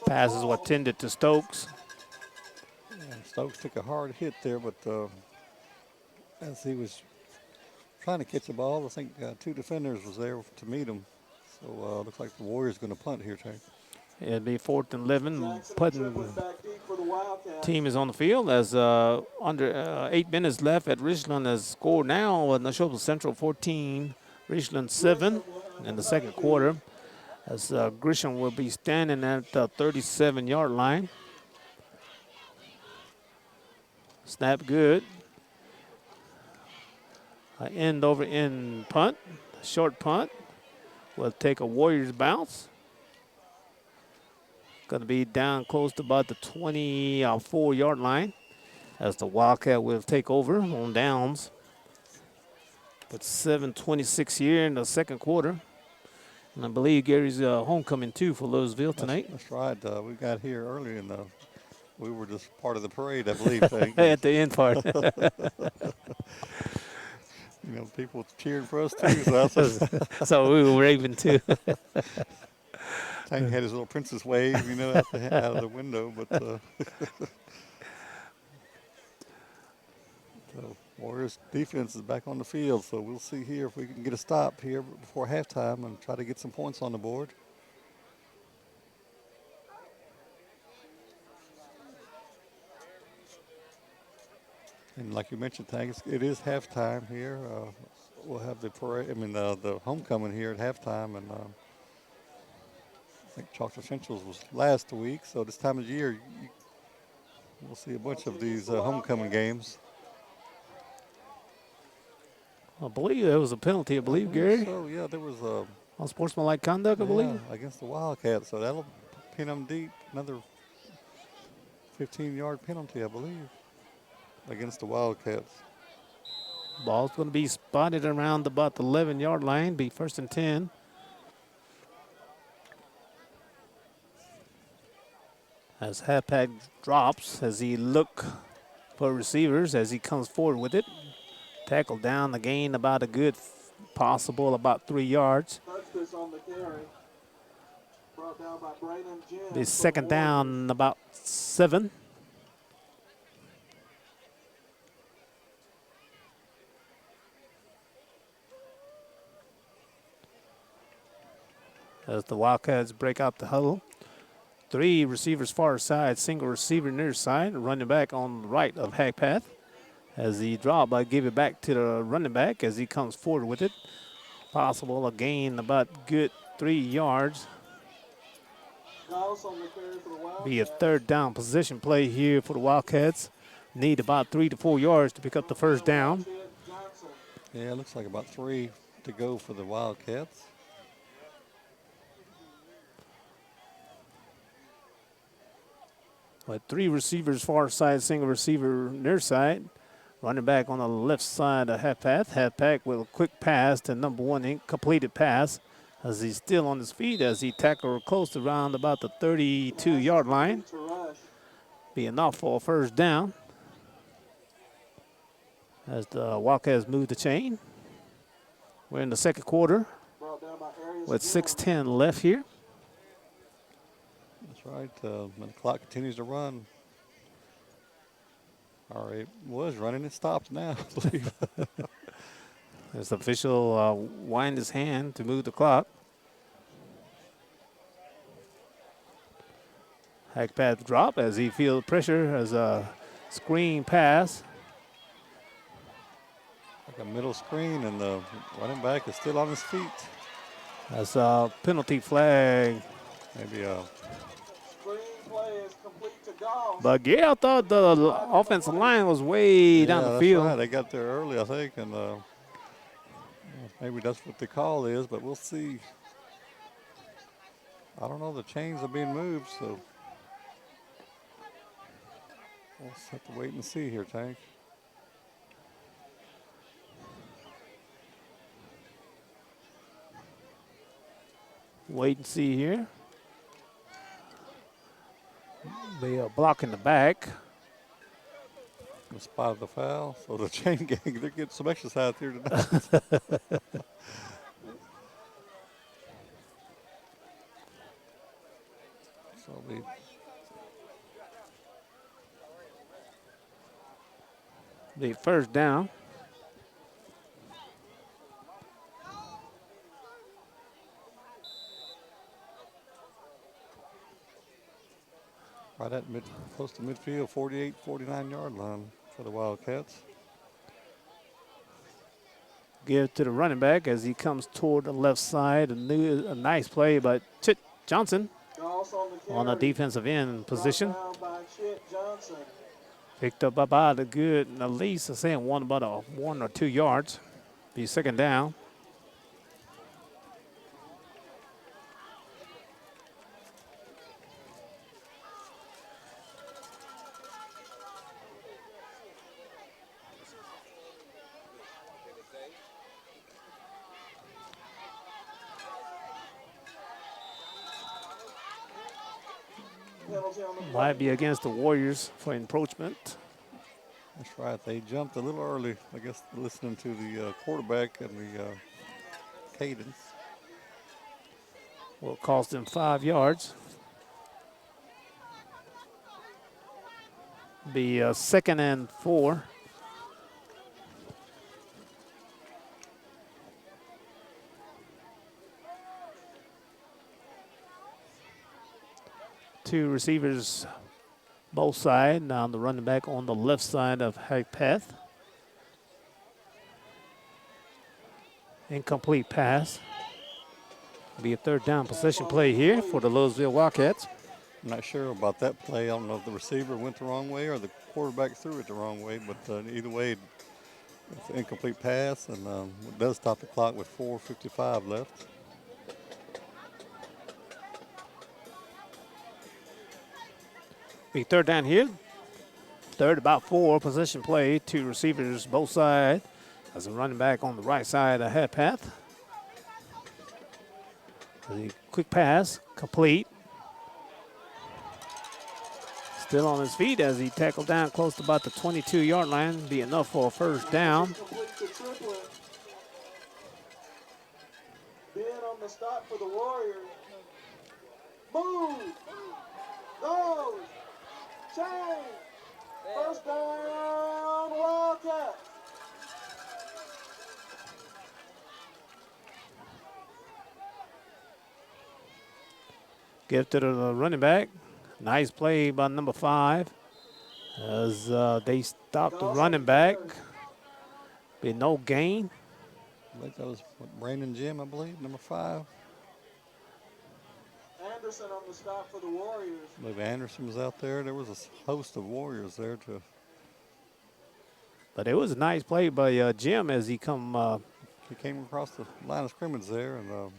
Passes were tended to Stokes. Yeah, Stokes took a hard hit there, but as he was trying to catch the ball, I think 2 defenders was there to meet him. So looks like the Warriors going to punt here, Tank. It'll be 4th and 11. Putting team is on the field as under 8 minutes left at Richland has scored now. Neshoba Central 14, Richland 7 in the second quarter. As Grisham will be standing at the 37-yard line. Snap good. End over end punt. Short punt. Will take a Warriors bounce. Going to be down close to about the 24-yard line as the Wildcat will take over on downs. With 7:26 here in the second quarter. And I believe Gary's homecoming too for Louisville tonight. That's right. We got here early and we were just part of the parade, I believe. Hank. At the end part. You know, people cheering for us too. So, So we were raving too. Tank had his little princess wave, you know, out of the window. But so Warriors defense is back on the field. So we'll see here if we can get a stop here before halftime and try to get some points on the board. And like you mentioned, Tank, it is halftime here. We'll have the parade. I mean, the homecoming here at halftime, and I think Chocolate Central's was last week. So this time of year, we'll see a bunch of these homecoming games. I believe there was a penalty, Gary. So yeah, there was Unsportsmanlike conduct, I believe. against the Wildcats. So that'll pin them deep. Another 15-yard penalty, I believe, against the Wildcats. Ball's going to be spotted around about the 11-yard line, be 1st and 10. As halfback drops, as he look for receivers, as he comes forward with it. Tackle down the gain about a good possible about 3 yards. On the carry. Brought down by Brayden Jim. The second down about 7. As the Wildcats break out the huddle. 3 receivers far side, single receiver near side, running back on the right of half path. As he drop, I give it back to the running back as he comes forward with it. Possible a gain about good 3 yards. Be a 3rd down position play here for the Wildcats. Need about 3 to 4 yards to pick up the 1st down. Yeah, it looks like about 3 to go for the Wildcats. But 3 receivers far side, single receiver near side. Running back on the left side of half path. Halfback with a quick pass to number 1, incompleted pass. As he's still on his feet as he tackled close around about the 32-yard line. Be enough for a 1st down. As the Wildcats move the chain. We're in the second quarter with 6:10 left here. That's right. The clock continues to run. All right, was running. It stopped now, I believe. As the official wind his hand to move the clock. Hackpath drop as he feels pressure as a screen pass. Like a middle screen, and the running back is still on his feet. That's a penalty flag. Maybe But yeah, I thought the offensive line was way down the field. Right. They got there early, I think, and maybe that's what the call is, but we'll see. I don't know. The chains are being moved, so we'll just have to wait and see here, Tank. Wait and see here. They are blocking the back. The spot of the foul. So the chain gang, they're getting some exercise here tonight. So the 1st down. right at close to midfield, 48, 49-yard line for the Wildcats. Give to the running back as he comes toward the left side. A nice play by Chit Johnson on a defensive end position. Picked up about a good, at least I'm saying about 1 or 2 yards. Be second down. Penalty on the play. Might be against the Warriors for encroachment. That's right. They jumped a little early, I guess, listening to the quarterback and the cadence. Will cost them 5 yards. Be 2nd and 4. Two receivers both sides. Now the running back on the left side of Hike Path. Incomplete pass. Be a 3rd down possession play here for the Louisville Wildcats. I'm not sure about that play. I don't know if the receiver went the wrong way or the quarterback threw it the wrong way, but either way, it's an incomplete pass, and it does stop the clock with 4:55 left. Be 3rd down here. 3rd, about 4, possession play. Two receivers both sides. As a running back on the right side of head path. The quick pass, complete. Still on his feet as he tackled down close to about the 22-yard line. Be enough for a 1st down. Complete to Triplett. Being on the stop for the Warriors. Move. Goes. Change. 1st down, Wildcats. Give to the running back. Nice play by number 5 as they stopped the running back. Be no gain. I think that was Brandon Jim, I believe, number 5. Anderson on the stop for the Warriors. I believe Anderson was out there. There was a host of Warriors there too. But it was a nice play by Jim as he come. He came across the line of scrimmage there, and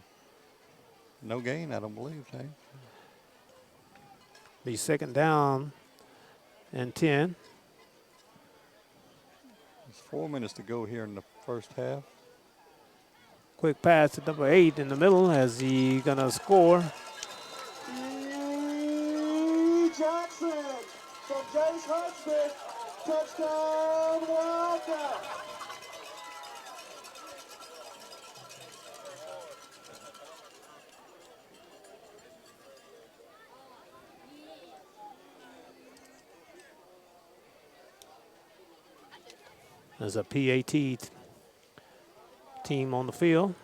no gain, I don't believe, Jay. Be 2nd down and 10. There's 4 minutes to go here in the 1st half. Quick pass to number 8 in the middle as he gonna score. Jackson from Jace Hudspeth. Touchdown, Wildcats. There's a PAT team on the field.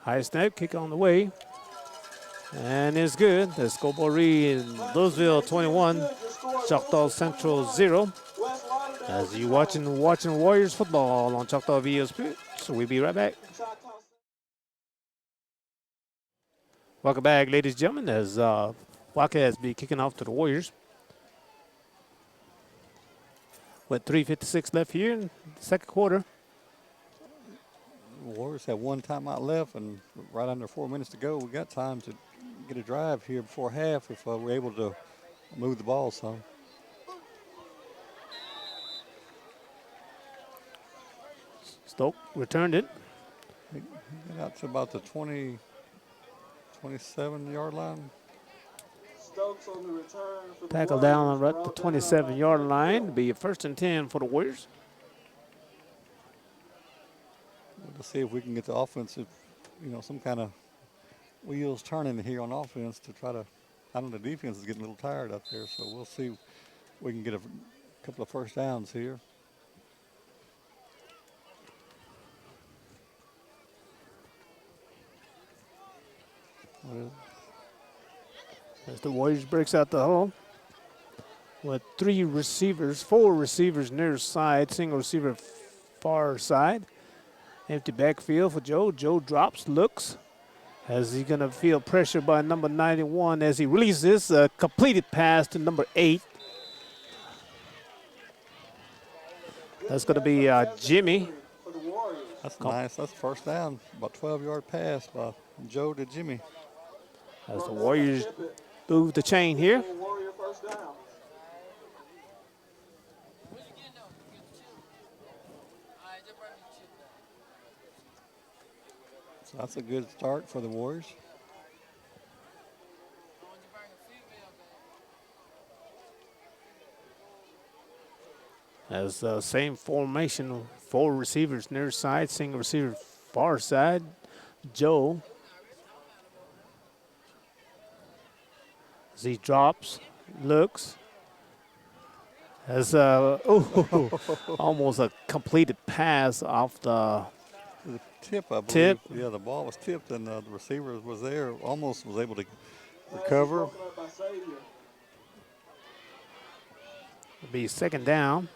High snap, kick on the way. And it's good. The scoreboard read Louisville 21, Choctaw Central 0. As you watching Warriors football on Choctaw VSP. So we'll be right back. Welcome back, ladies and gentlemen, as Wildcats be kicking off to the Warriors. With 3:56 left here in the 2nd quarter. The Warriors have 1 timeout left, and right under 4 minutes to go. We got time to get a drive here before half if we're able to move the ball some. Stoke returned it. He got out to about the 27-yard line. Stokes on the return for the Tackle Warriors, down at the brought 27-yard down line. Be a 1st and 10 for the Warriors. Let's see if we can get the offensive, some kind of wheels turning here on offense to try to. I know the defense is getting a little tired out there, so we'll see if we can get a couple of 1st downs here. As the Warriors breaks out the hole with four receivers near side, single receiver far side. Empty backfield for Joe. Joe drops, looks. As he's going to feel pressure by number 91 as he releases a completed pass to number 8. That's going to be Jimmy. For the Warriors. That's nice. That's first down. About 12-yard pass by Joe to Jimmy. As the Warriors move the chain here. Warrior first down. So that's a good start for the Warriors. As same formation, four receivers near side, single receiver far side. Joe, as he drops, looks, as almost a completed pass off the Tip, I believe. Tip. Yeah, the ball was tipped, and the receiver was there, almost was able to recover. Broken up by Savior. It'll be second down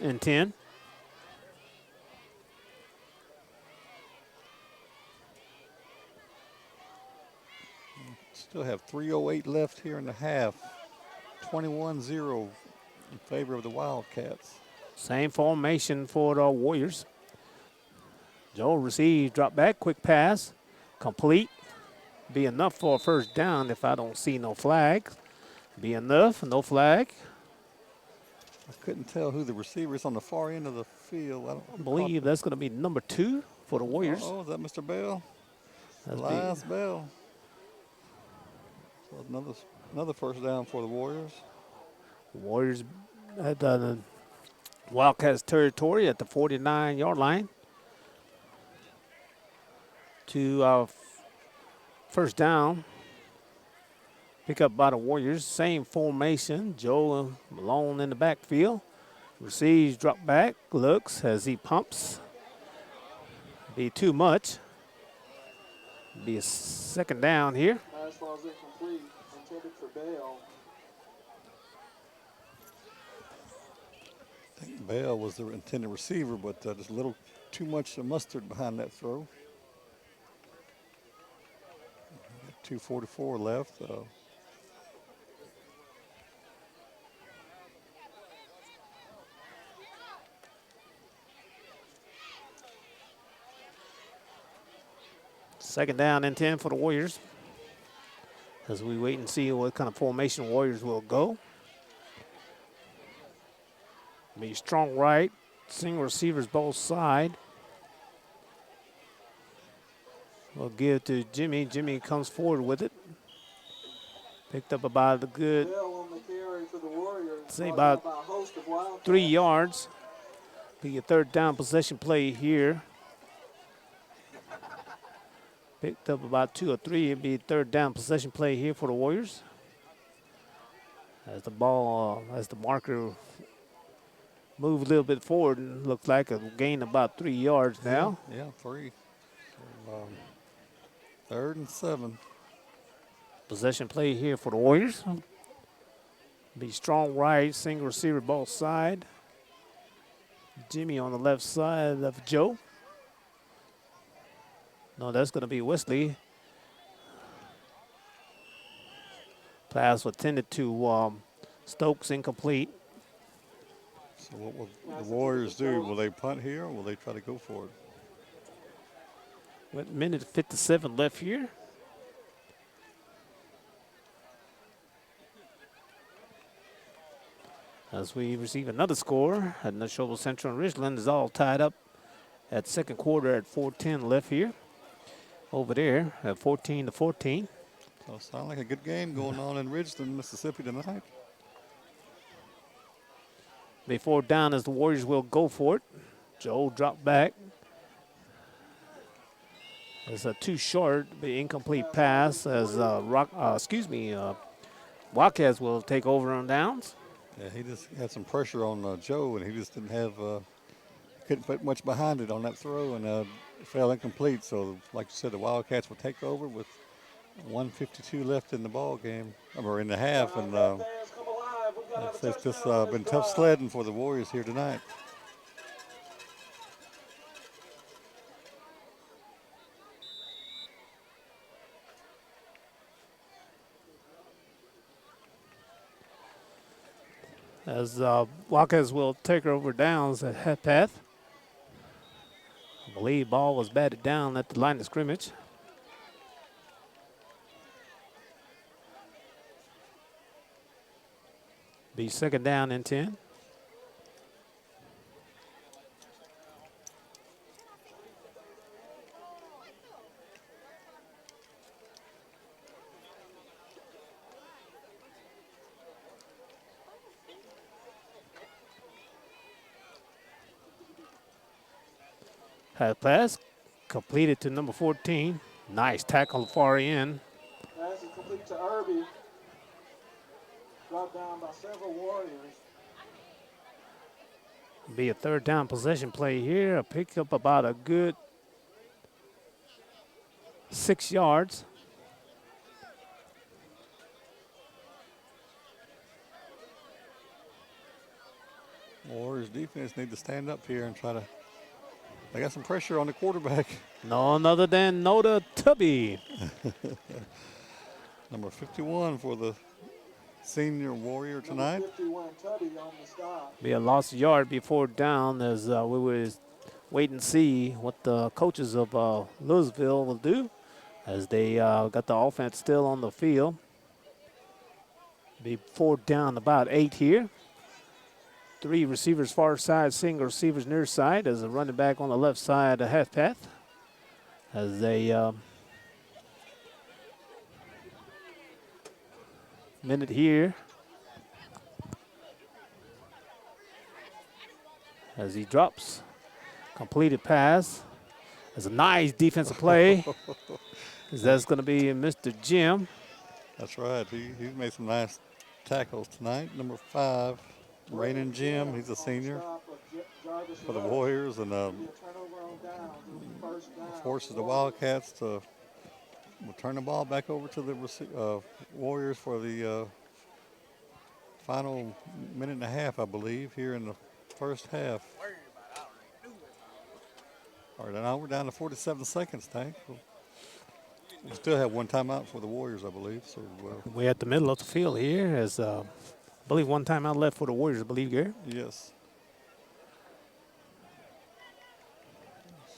and 10. Still have 3:08 left here in the half. 21-0 in favor of the Wildcats. Same formation for the Warriors. Joe receives, drop back, quick pass, complete. Be enough for a first down if I don't see no flag. Be enough, no flag. I couldn't tell who the receiver is on the far end of the field. I believe that's going to be number 2 for the Warriors. Oh, is that Mr. Bell? That's Elias Bell. So another first down for the Warriors. Warriors at the Wildcats territory at the 49-yard line. To first down. Pick up by the Warriors. Same formation. Joe Malone in the backfield. Receives, drop back, looks as he pumps. Be too much. Be a second down here. Pass falls incomplete. Intended for Bell. I think Bell was the intended receiver, but just a little too much mustard behind that throw. 2:44 left. Second down and 10 for the Warriors. As we wait and see what kind of formation Warriors will go. Be strong right, single receivers both side. We'll give to Jimmy. Jimmy comes forward with it. Picked up about a good, Bell on the carry for the Warriors. say Brought about by a host of Wildcats. 3 yards. Be a third down possession play here. Picked up about 2 or 3. It'd be a third down possession play here for the Warriors. As the ball, as the marker move a little bit forward, and looks like a gain about 3 yards now. Yeah, 3. So, third and 7. Possession play here for the Warriors. Be strong right, single receiver both side. Jimmy on the left side of Joe. No, that's going to be Wesley. Pass was tended to Stokes, incomplete. So what will the Warriors do? Will they punt here, or will they try to go for it? With minute 57 left here. As we receive another score at Neshoba Central and Richland is all tied up at second quarter at 4:10 left here. Over there at 14-14. So it sounds like a good game going on in Ridgeland, Mississippi tonight. Before down as the Warriors will go for it. Joe drop back. It's a too short, but incomplete pass as Wildcats will take over on downs. Yeah, he just had some pressure on Joe, and he just didn't have, couldn't put much behind it on that throw, and it fell incomplete. So, like you said, the Wildcats will take over with 1:52 left in the ball game, or in the half, and Fans come alive. We've got to have a it's just touchdown on this been tough drive. sledding for the Warriors here tonight. As Wildcats will take over downs at half path. I believe ball was batted down at the line of scrimmage. Be second down and 10. Half pass completed to number 14. Nice tackle far end. Pass is complete to Irby. Brought down by several Warriors. Be a third down possession play here. A pickup about a good 6 yards. Warriors defense need to stand up here and try to. They got some pressure on the quarterback. None other than Noda Tubby. Number 51 for the senior Warrior tonight. Number 51, Tubby on the stop. Be a lost yard before down as we will wait and see what the coaches of Louisville will do as they got the offense still on the field. Be fourth down about 8 here. 3 receivers far side, single receivers near side as a running back on the left side of half path. As they minute here. As he drops, completed pass. That's a nice defensive play. As that's going to be Mr. Jim. That's right. He's made some nice tackles tonight. Number 5, Rainin Jim. He's a senior for the Warriors, and forces the Wildcats to turn the ball back over to the Warriors for the final minute and a half, I believe, here in the first half. All right, now we're down to 47 seconds, Tank. We still have one timeout for the Warriors, I believe. So we're at the middle of the field here as I believe one timeout left for the Warriors, I believe, Gary. Yes.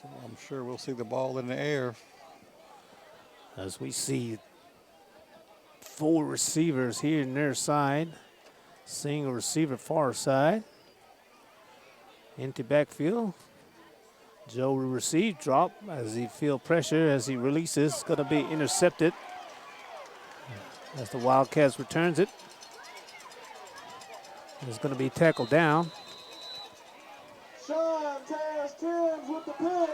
So I'm sure we'll see the ball in the air. As we see 4 receivers here near side. Single receiver far side. Empty backfield. Joe will receive, drop as he feel pressure as he releases. Going to be intercepted as the Wildcats returns it. It's going to be tackled down. Sean Taz Timms with the pick.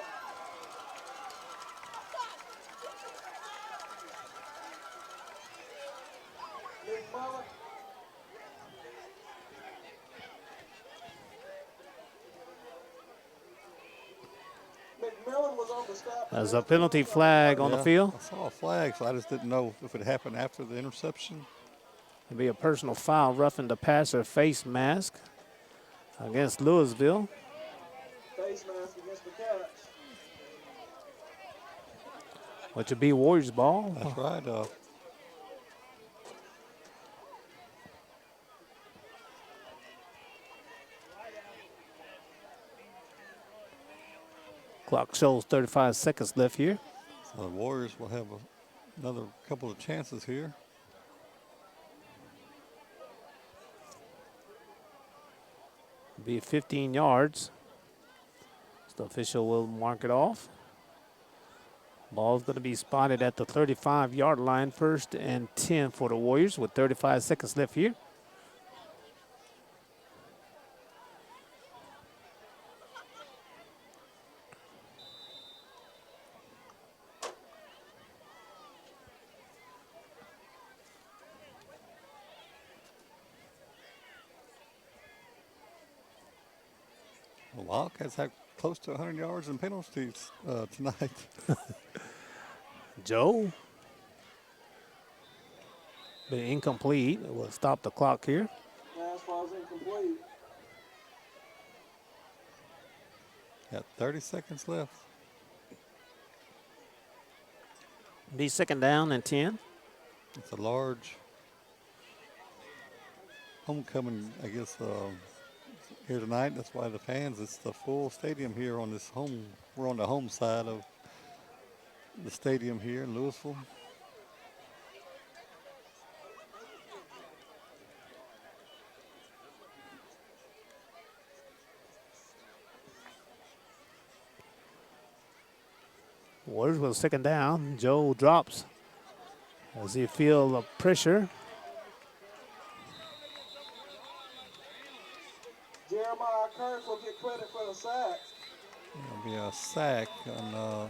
McMillan was on the stop. There's a penalty flag on the field. I saw a flag, so I just didn't know if it happened after the interception. It'll be a personal foul, roughing the passer face mask against Louisville. Face mask against the Cats. Which would be Warriors ball. That's right. Clock shows 35 seconds left here. So the Warriors will have another couple of chances here. Be 15 yards. So the official will mark it off. Ball's going to be spotted at the 35-yard line, 1st and 10 for the Warriors with 35 seconds left here. The Wildcats have close to 100 yards in penalties tonight. Joe Be incomplete. We'll stop the clock here. Pass falls incomplete. Got 30 seconds left. Be second down and 10. It's a large homecoming, I guess, here tonight. That's why the fans, it's the full stadium here on this home. We're on the home side of the stadium here in Louisville. Warriors with second down. Joe drops as he feels the pressure. Jeremiah Kurtz will get credit for the sack. It'll be a sack, and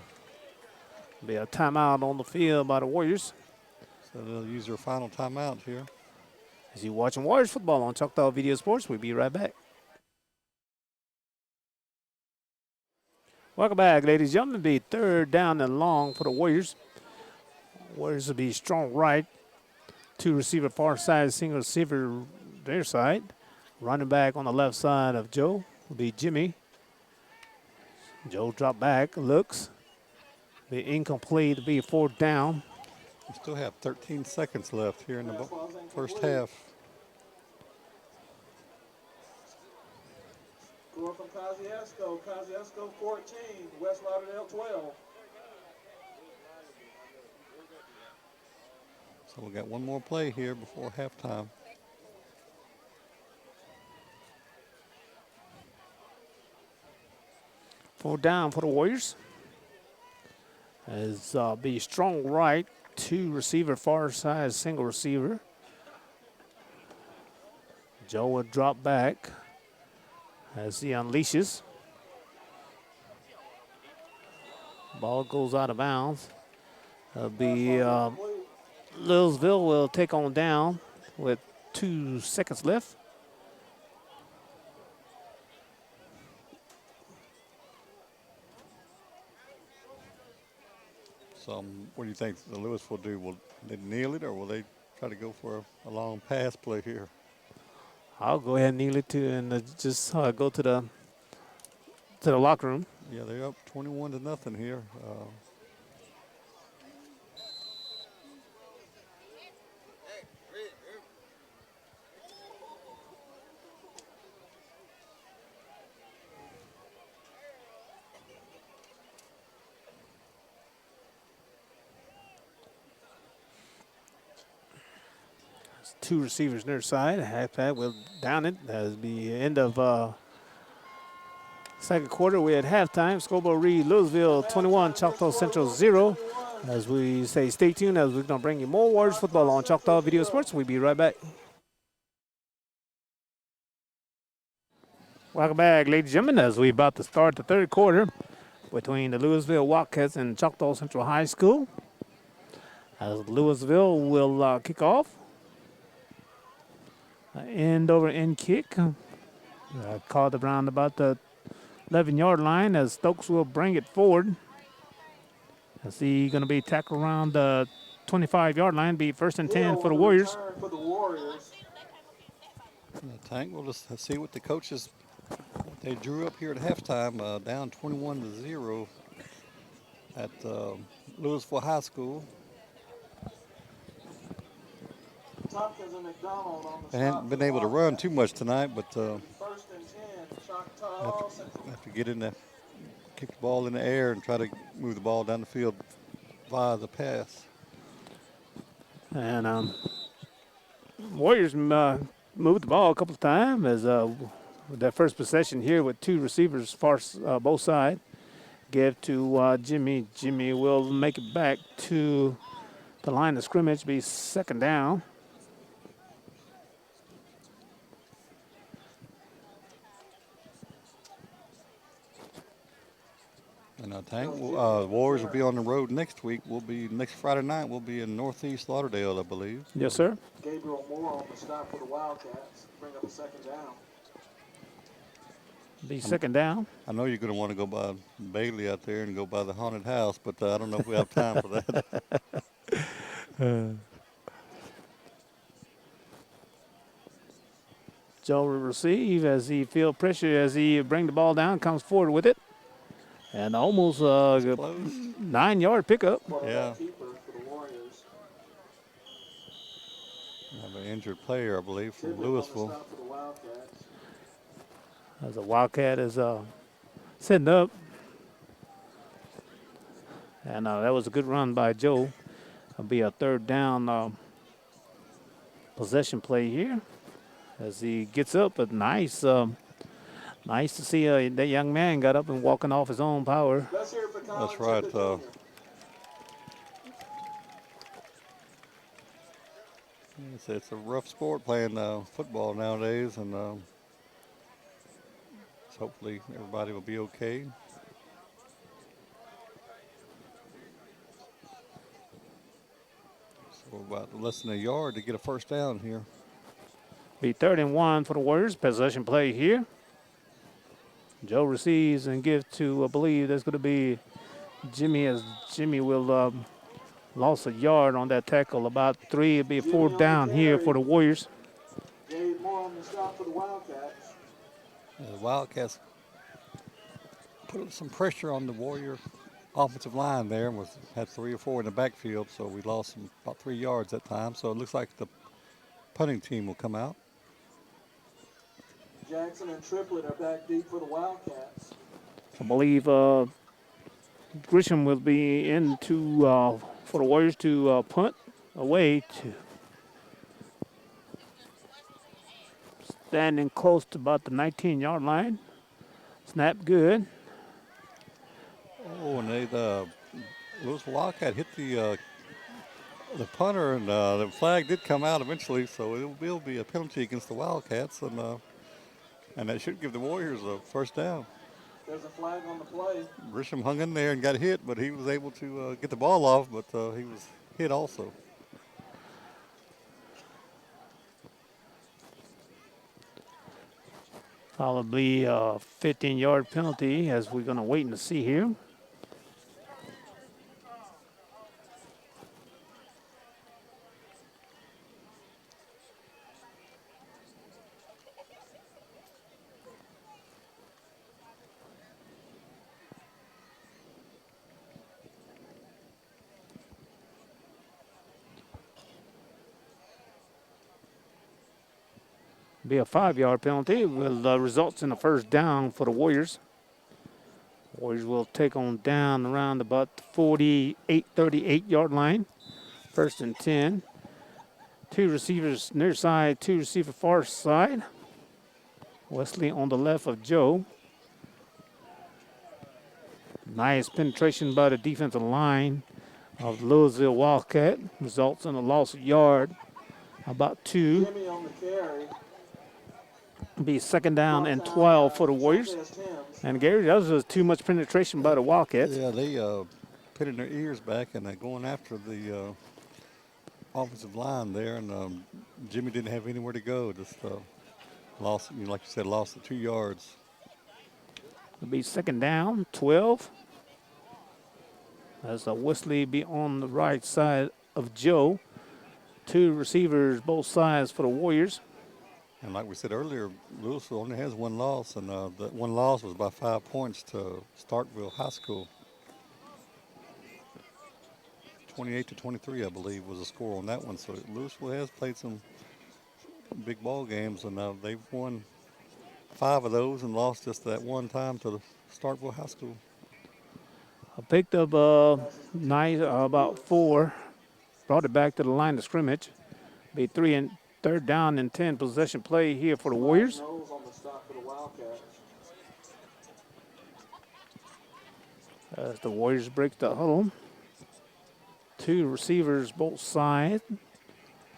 Be a timeout on the field by the Warriors. so they'll use their final timeout here. As you watching Warriors football on Choctaw Video Sports, we'll be right back. Welcome back, ladies and gentlemen. Be third down and long for the Warriors. Warriors will be strong right. Two receiver far side, single receiver their side. Running back on the left side of Joe will be Jimmy. Joe drop back, looks. Be incomplete, be fourth down. We still have 13 seconds left here in the Pass falls first incomplete. half. Score from Kosciuszko. Kosciuszko 14, West Lauderdale 12. So we got one more play here before halftime. Fourth down for the Warriors. As be strong right, two receiver far side, single receiver. Joe will drop back as he unleashes. Ball goes out of bounds. It'll be Louisville will take on down with 2 seconds left. So what do you think the Lewis will do? Will they kneel it, or will they try to go for a long pass play here? I'll go ahead and kneel it too, and just go to the locker room. Yeah, they're up 21-0 here. Two receivers near side. Halfback will down it. That'll be end of second quarter. We're at halftime. Scoreboard read Louisville 21, Choctaw Central 0. As we say, stay tuned as we're going to bring you more Warriors football on Choctaw Video Sports. We'll be right back. Welcome back, ladies and gentlemen, as we're about to start the third quarter between the Louisville Wildcats and Choctaw Central High School. As Louisville will kick off. End over end kick. Called around about the 11-yard line as Stokes will bring it forward. As he going to be tackled around the 25-yard line, be first and 10 for the Warriors. For the Warriors. Tank, we'll just see what the coaches, they drew up here at halftime, down 21-0 at Louisville High School. Tompkins and McDonald on the They haven't been able to run too much tonight, but First and 10, Choctaw Central. have to get in there, kick the ball in the air and try to move the ball down the field via the pass. And Warriors moved the ball a couple of times as with that first possession here with two receivers far both sides. Give to Jimmy. Jimmy will make it back to the line of scrimmage, be second down. And Tank, Warriors will be on the road next week. Next Friday night. We'll be in Northeast Lauderdale, I believe. Yes, sir. Gabriel Moore on the stop for the Wildcats. Bring up a second down. Be second down. I know you're going to want to go by Bailey out there and go by the haunted house, but I don't know if we have time for that. Joe will receive as he feel pressure as he bring the ball down, comes forward with it. And almost a Close. 9-yard pickup. Yeah. Keeper for the Warriors. Have an injured player, I believe, from Triplett on the Louisville. stop for the Wildcats. As the Wildcat is setting up. And that was a good run by Joe. It'll be a third down possession play here. As he gets up, but nice to see that young man got up and walking off his own power. Let's hear it for Colin That's right. Triplett Jr. It's a rough sport playing football nowadays, and so hopefully everybody will be okay. So about less than a yard to get a first down here. Be 3rd and 1 for the Warriors. Possession play here. Joe receives and gives to, I believe that's going to be Jimmy, as Jimmy will lost a yard on that tackle. About 3. It'll be a 4th down here for the Warriors. Gabe Moore on the stop for the Wildcats. The Wildcats put some pressure on the Warrior offensive line there and had 3 or 4 in the backfield, so we lost about 3 yards that time. So it looks like the punting team will come out. Jackson and Triplett are back deep for the Wildcats. I believe Grisham will be into for the Warriors to punt away to standing close to about the 19-yard line. Snap good. Oh, and the Louisville Wildcat hit the punter, and the flag did come out eventually, so it will be a penalty against the Wildcats, and that should give the Warriors a first down. There's a flag on the play. Grisham hung in there and got hit, but he was able to get the ball off, but he was hit also. Probably a 15-yard penalty as we're going to wait and see here. Be a 5-yard penalty. Will results in a first down for the Warriors. Warriors will take on down around about the 38 yard line. 1st and 10. 2 receivers near side, 2 receiver far side. Wesley on the left of Joe. Nice penetration by the defensive line of the Louisville Wildcat. Results in a loss of yard. About 2. Jimmy on the carry. Be 2nd down and 12 for the Warriors. And Gary, that was just too much penetration by the Wildcats. Yeah, they pitted their ears back and they're going after the offensive line there, and Jimmy didn't have anywhere to go. Just lost, like you said, lost the 2 yards. It'll be 2nd down, 12. As Wesley be on the right side of Joe. 2 receivers both sides for the Warriors. And like we said earlier, Louisville only has 1 loss, and that 1 loss was by 5 points to Starkville High School. 28-23, I believe, was the score on that one. So Louisville has played some big ball games, and they've won 5 of those and lost just that one time to the Starkville High School. I picked up about 4, brought it back to the line of scrimmage. Be 3rd down and 10 possession play here for the Warriors. Knowles on the stop for the Wildcats. As the Warriors break the huddle. 2 receivers both sides.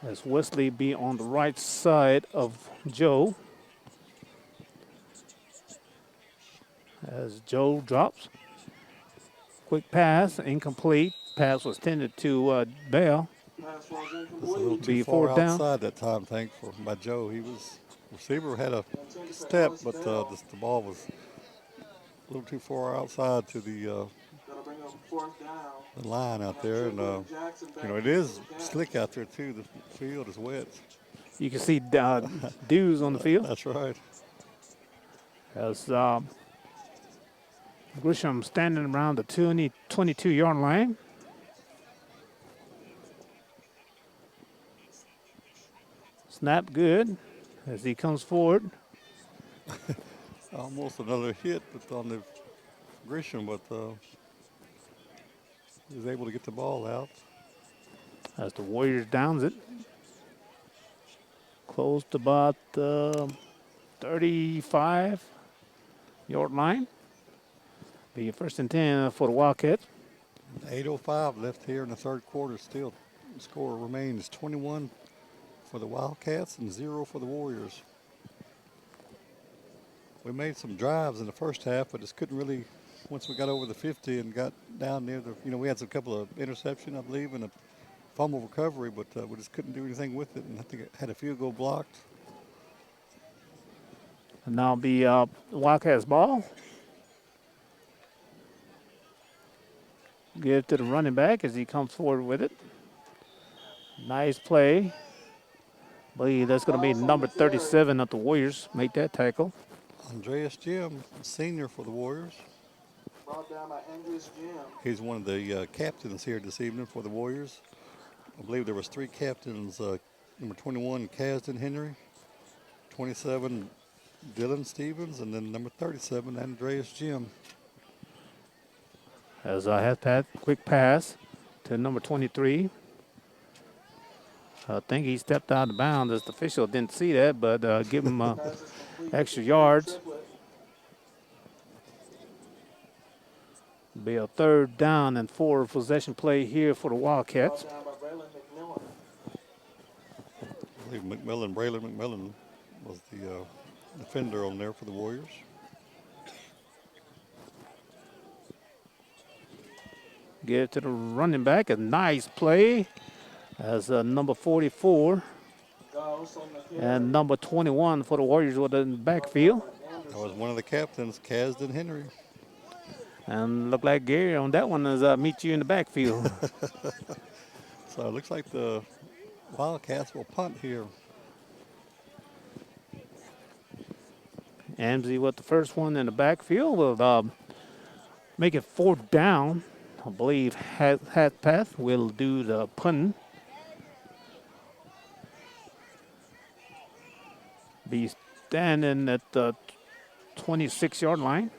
As Wesley be on the right side of Joe. As Joe drops. Quick pass, incomplete. Pass was tended to Bell. Pass was Just a incomplete. little too far outside that time, by Joe. Receiver had a step, but the ball was a little too far outside to the Bring up 4th down. the line out there, and it is slick out there too. The field is wet. You can see dudes on the field. That's right. As Grisham standing around the 22-yard line. Snap good as he comes forward. Almost another hit but on the Grisham, but he was able to get the ball out. As the Warriors downs it. Close to about 35-yard line. Be a 1st and 10 for the Wildcats. 8:05 left here in the third quarter. Still, the score remains 21 for the Wildcats and 0 for the Warriors. We made some drives in the first half, but just couldn't really, once we got over the 50 and got down near the, we had a couple of interception, I believe, and a fumble recovery, but we just couldn't do anything with it. And I think it had a field goal blocked. And now be Wildcats ball. Give to the running back as he comes forward with it. Nice play. Believe that's going to be number 37 of the Warriors. Make that tackle. Andreas Jim, senior for the Warriors. Brought down by Andreas Jim. He's one of the captains here this evening for the Warriors. I believe there was 3 captains. Number 21, Kasdan Henry. 27, Dylan Stevens. And then number 37, Andreas Jim. As I have that quick pass to number 23. I think he stepped out of bounds as the official didn't see that, but give him extra yards. Be a 3rd down and 4 possession play here for the Wildcats. Brought down by Braylon McMillan. I believe Braylon McMillan was the defender on there for the Warriors. Get it to the running back. A nice play as number 44 Goes on the carry. and number 21 for the Warriors with the backfield. That was one of the captains, Kasdan Henry. And look like Gary on that one is meet you in the backfield. So it looks like the Wildcats will punt here. Amsey with the first one in the backfield will make it 4th down. I believe Hatpath will do the punting. Be standing at the 26-yard line.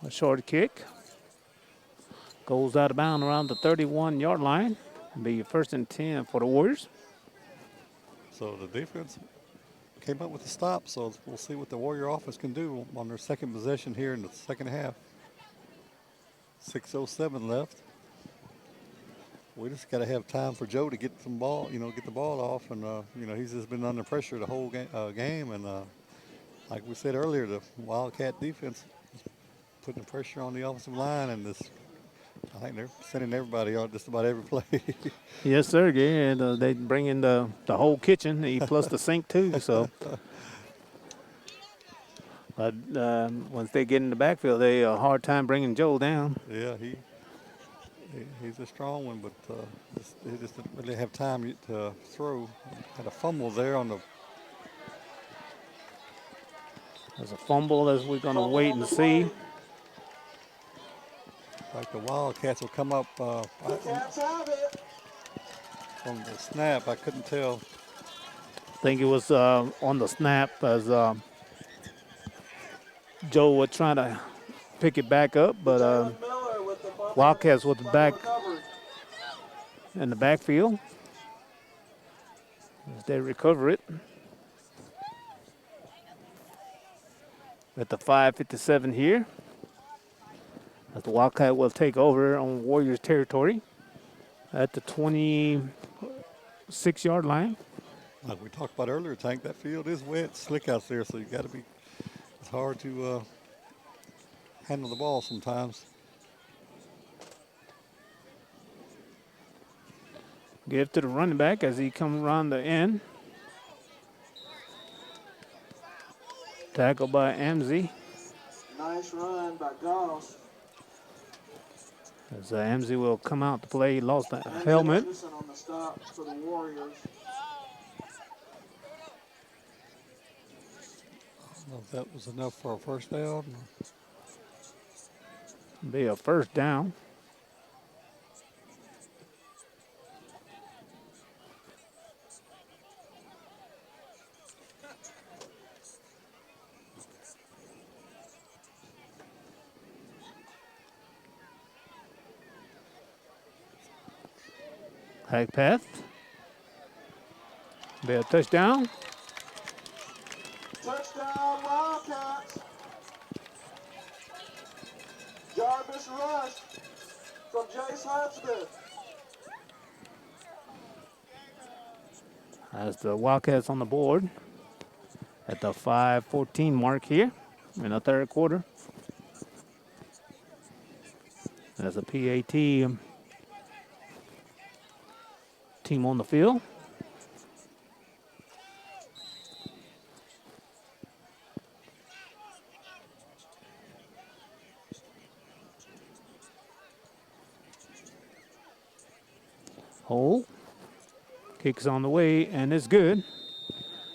A short kick. Goes out of bounds around the 31-yard line. Be 1st and 10 for the Warriors. So the defense came up with a stop, so we'll see what the Warrior offense can do on their second possession here in the second half. 6:07 left. We just got to have time for Joe to get some ball, get the ball off, and he's just been under pressure the whole game, and like we said earlier, the Wildcat defense is putting pressure on the offensive line, and I think they're sending everybody on just about every play. Yes, sir. Yeah, and they bring in the whole kitchen, plus the sink too. So, but once they get in the backfield, they have a hard time bringing Joe down. Yeah, he's a strong one, but he just didn't really have time to throw. Had a fumble there on the. There's a fumble as we're going to wait and see. Like the Wildcats will come up The Cats have it. from the snap. I couldn't tell. I think it was on the snap as Joe was trying to pick it back up, but Jalen Miller with the fumble. Wildcats with the back Recovery. in the backfield as they recover it. At the 5:57 here. As the Wildcat will take over on Warriors territory at the 26-yard line. Like we talked about earlier, Tank, that field is wet, slick out there, so you got to be. It's hard to handle the ball sometimes. Give to the running back as he comes around the end. Tackle by Amsey. Nice run by Goss. As Emsey will come out to play, lost a And helmet. Ferguson on the stop for the Warriors. I don't know if that was enough for a first down. Be a first down. High pass. Be a touchdown. Touchdown Wildcats. Jarvis Rush from Jace Huntsman. As the Wildcats on the board at the 5:14 mark here in the third quarter. As a PAT team on the field. Hold. Kicks on the way, and it's good.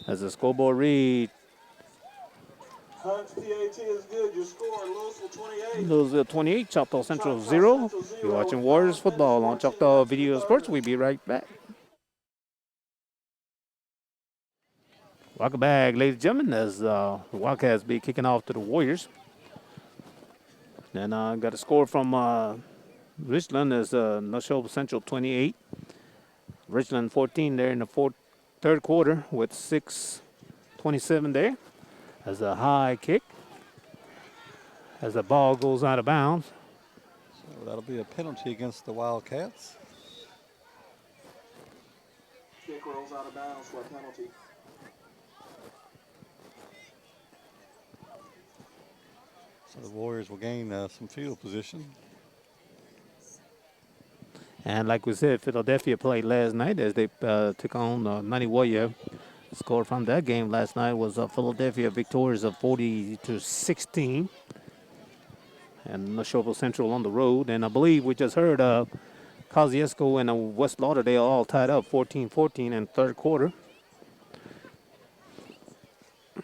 As the scoreboard read, Hunt's PAT is good. Your score, Louisville 28. Louisville 28, Choctaw Central 0. You're watching Warriors football on Choctaw Video Sports. We'll be right back. Welcome back, ladies and gentlemen, as the Wildcats be kicking off to the Warriors. Then got a score from Richland as Neshoba Central 28. Richland 14 there in the third quarter with 6:27 there. As a high kick. As the ball goes out of bounds. So that'll be a penalty against the Wildcats. Kick rolls out of bounds for a penalty. So the Warriors will gain some field position. And like we said, Philadelphia played last night as they took on Mighty Warrior. Score from that game last night was Philadelphia victorious of 40-16. And Neshoba Central on the road. And I believe we just heard Kosciuszko and West Lauderdale all tied up 14-14 in third quarter. So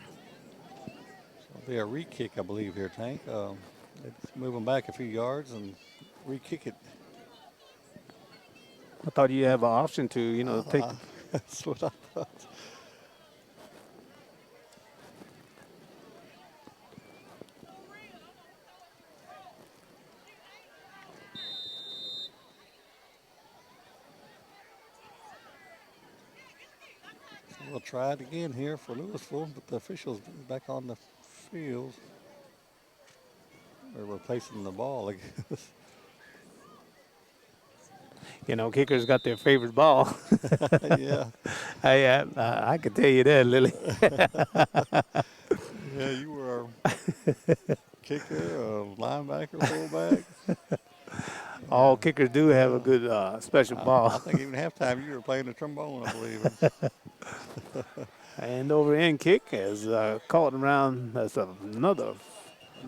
it'll be a re-kick, I believe, here, Tank. Let's move them back a few yards and re-kick it. I thought you have an option to, take. That's what I thought. So we'll try it again here for Louisville, but the officials back on the field. They're replacing the ball, I guess. Kickers got their favorite ball. Yeah. I can tell you that, Lily. Yeah, you were a kicker, a linebacker, fullback. All kickers do have a good special ball. I think even halftime you were playing the trombone, I believe. And over end kick is caught around. That's another. I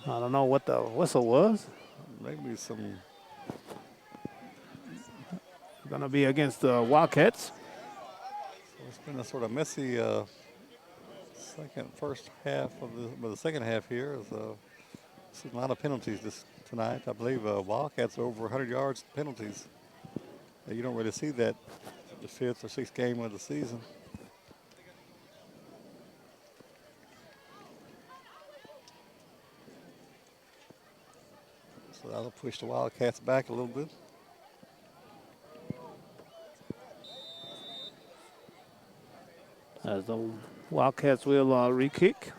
don't know what the whistle was. Maybe some. Going to be against the Wildcats. So it's been a sort of messy first half of the second half here. Is a lot of penalties tonight. I believe Wildcats are over 100 yards penalties. You don't really see that the fifth or sixth game of the season. So that'll push the Wildcats back a little bit. As the Wildcats will re-kick.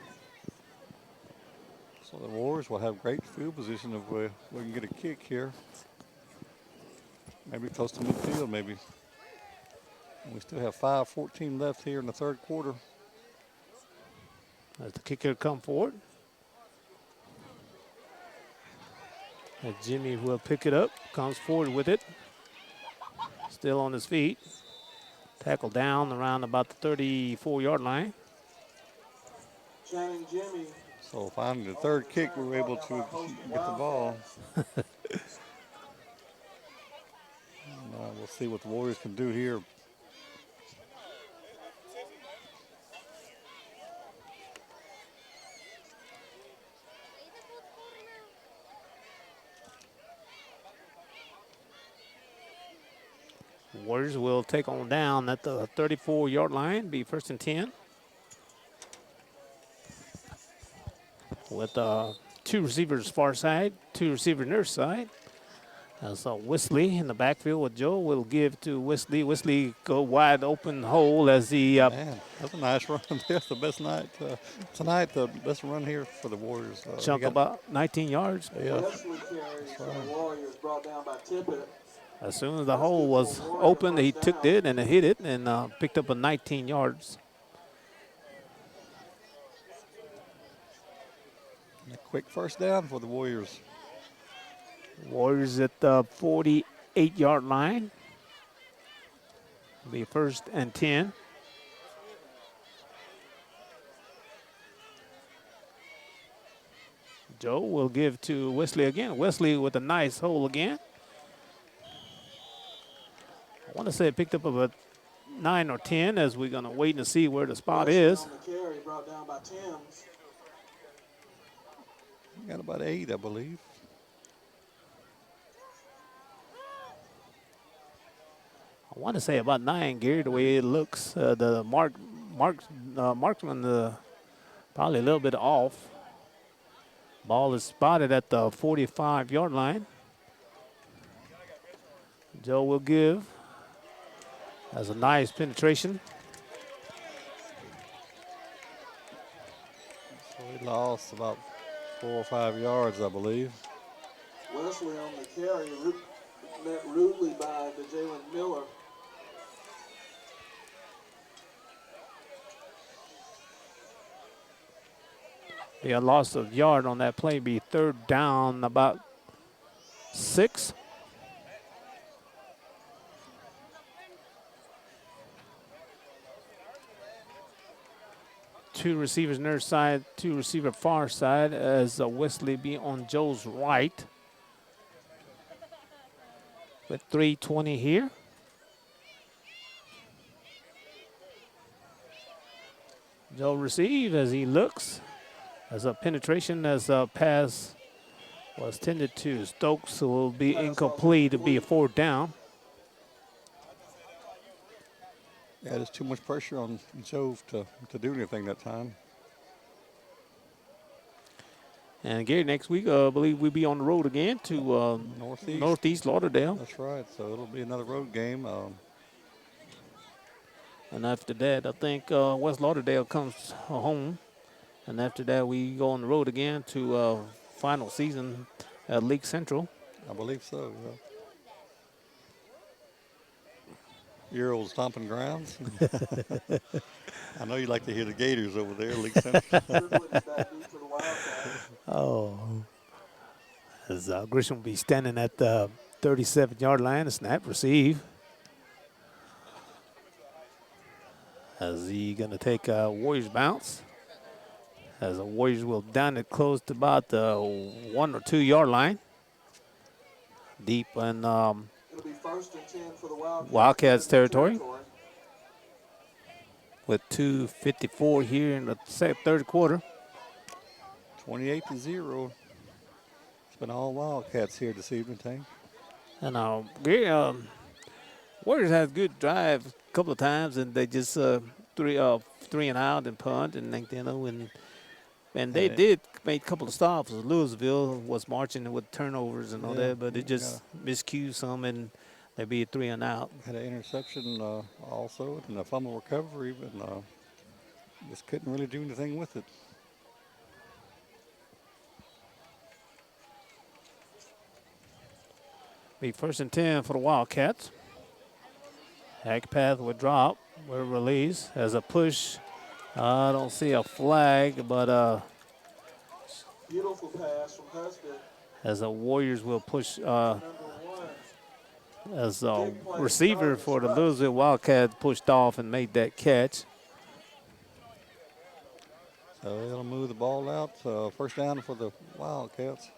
So the Warriors will have great field position if we can get a kick here. Maybe close to midfield, maybe. And we still have 5:14 left here in the third quarter. As the kicker come forward. As Jimmy will pick it up, comes forward with it. Still on his feet. Tackle down around about the 34-yard line. Channing Jimmy So finally, the third kick, we were able to get the ball. We'll see what the Warriors can do here. Warriors will take on down at the 34-yard line, be 1st and 10. With 2 receivers far side, 2 receivers near side. As Whistler in the backfield with Joe will give to Whistler. Whistler go wide open hole as he Man, that's a nice run. That's the best night tonight. The best run here for the Warriors. chunk about 19 yards. Yeah, Wesley carries for the Warriors brought down by Tippett. As soon as the hole was open, he took it and hit it and picked up a 19 yards. a quick first down for the Warriors. Warriors at the 48-yard line. Be 1st and 10. Joe will give to Wesley again. Wesley with a nice hole again. I want to say it picked up about 9 or 10 as we're going to wait and see where the spot is. On the carry brought down by Timms. Got about 8, I believe. I want to say about 9, Gary, the way it looks. The marksman probably a little bit off. Ball is spotted at the 45-yard line. Joe will give. Has a nice penetration. So he lost about 4 or 5 yards, I believe. Wesley on the carry, met rudely by the Jalen Miller. He lost a yard on that play. Be 3rd down, about 6. Two receivers near side, 2 receiver far side as Wesley be on Joe's right. With 3:20 here. Joe receive as he looks. As a penetration, as a pass was tended to Stokes, so will be incomplete to be a 4th down. Yeah, there's too much pressure on Joe to do anything that time. And Gary, next week, I believe we'll be on the road again to Northeast Lauderdale. That's right. So it'll be another road game. And after that, I think West Lauderdale comes home. And after that, we go on the road again to final season at League Central. I believe so. Yeah. Your old stomping grounds. I know you like to hear the Gators over there, League Central. Oh. As Grisham will be standing at the 37-yard line, a snap receive. As he going to take a Warriors bounce. As the Warriors will down it close to about the 1 or 2 yard line. Deep in It'll be 1st and 10 for the Wildcats territory. With 2:54 here in the 3rd quarter. 28-0. It's been all Wildcats here this evening, Tank. And Warriors has good drive a couple of times, and they just three and out and punt, and and they did make a couple of stops. Louisville was marching with turnovers and all that, but it just miscued some, and they be 3 and out. Had an interception also, and a fumble recovery, but just couldn't really do anything with it. Be 1st and 10 for the Wildcats. Hack path would drop, will release as a push. I don't see a flag, but beautiful pass from Husted. As the Warriors will push Number 1. as a receiver for the Louisville Wildcats pushed off and made that catch. They'll move the ball out. First down for the Wildcats.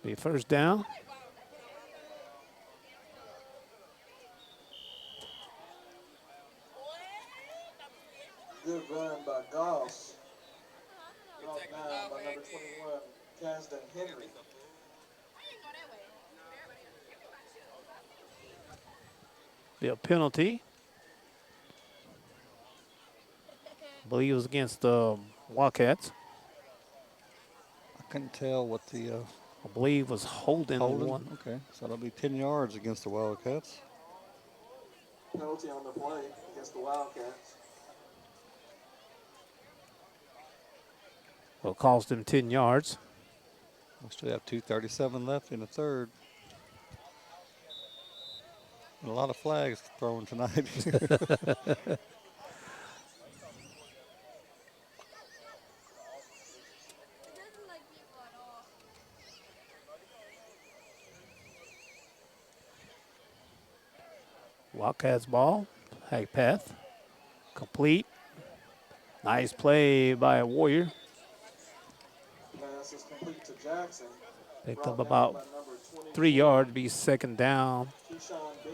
Be first down. Good run by Goss. Brought down by number 21, Kasdan Henry. Be a penalty. I believe it was against the Wildcats. I couldn't tell what the I believe it was holding holding. one. Okay, so that'll be 10 yards against the Wildcats. Penalty on the play against the Wildcats. Will cost him 10 yards. We still have 2:37 left in the third. And a lot of flags thrown tonight. Wildcats ball. Hack path. Complete. Nice play by a Warrior. Pass is complete to Jackson. Picked Brought up down about by number 3 24, yards. Be second down. Keyshawn Ben.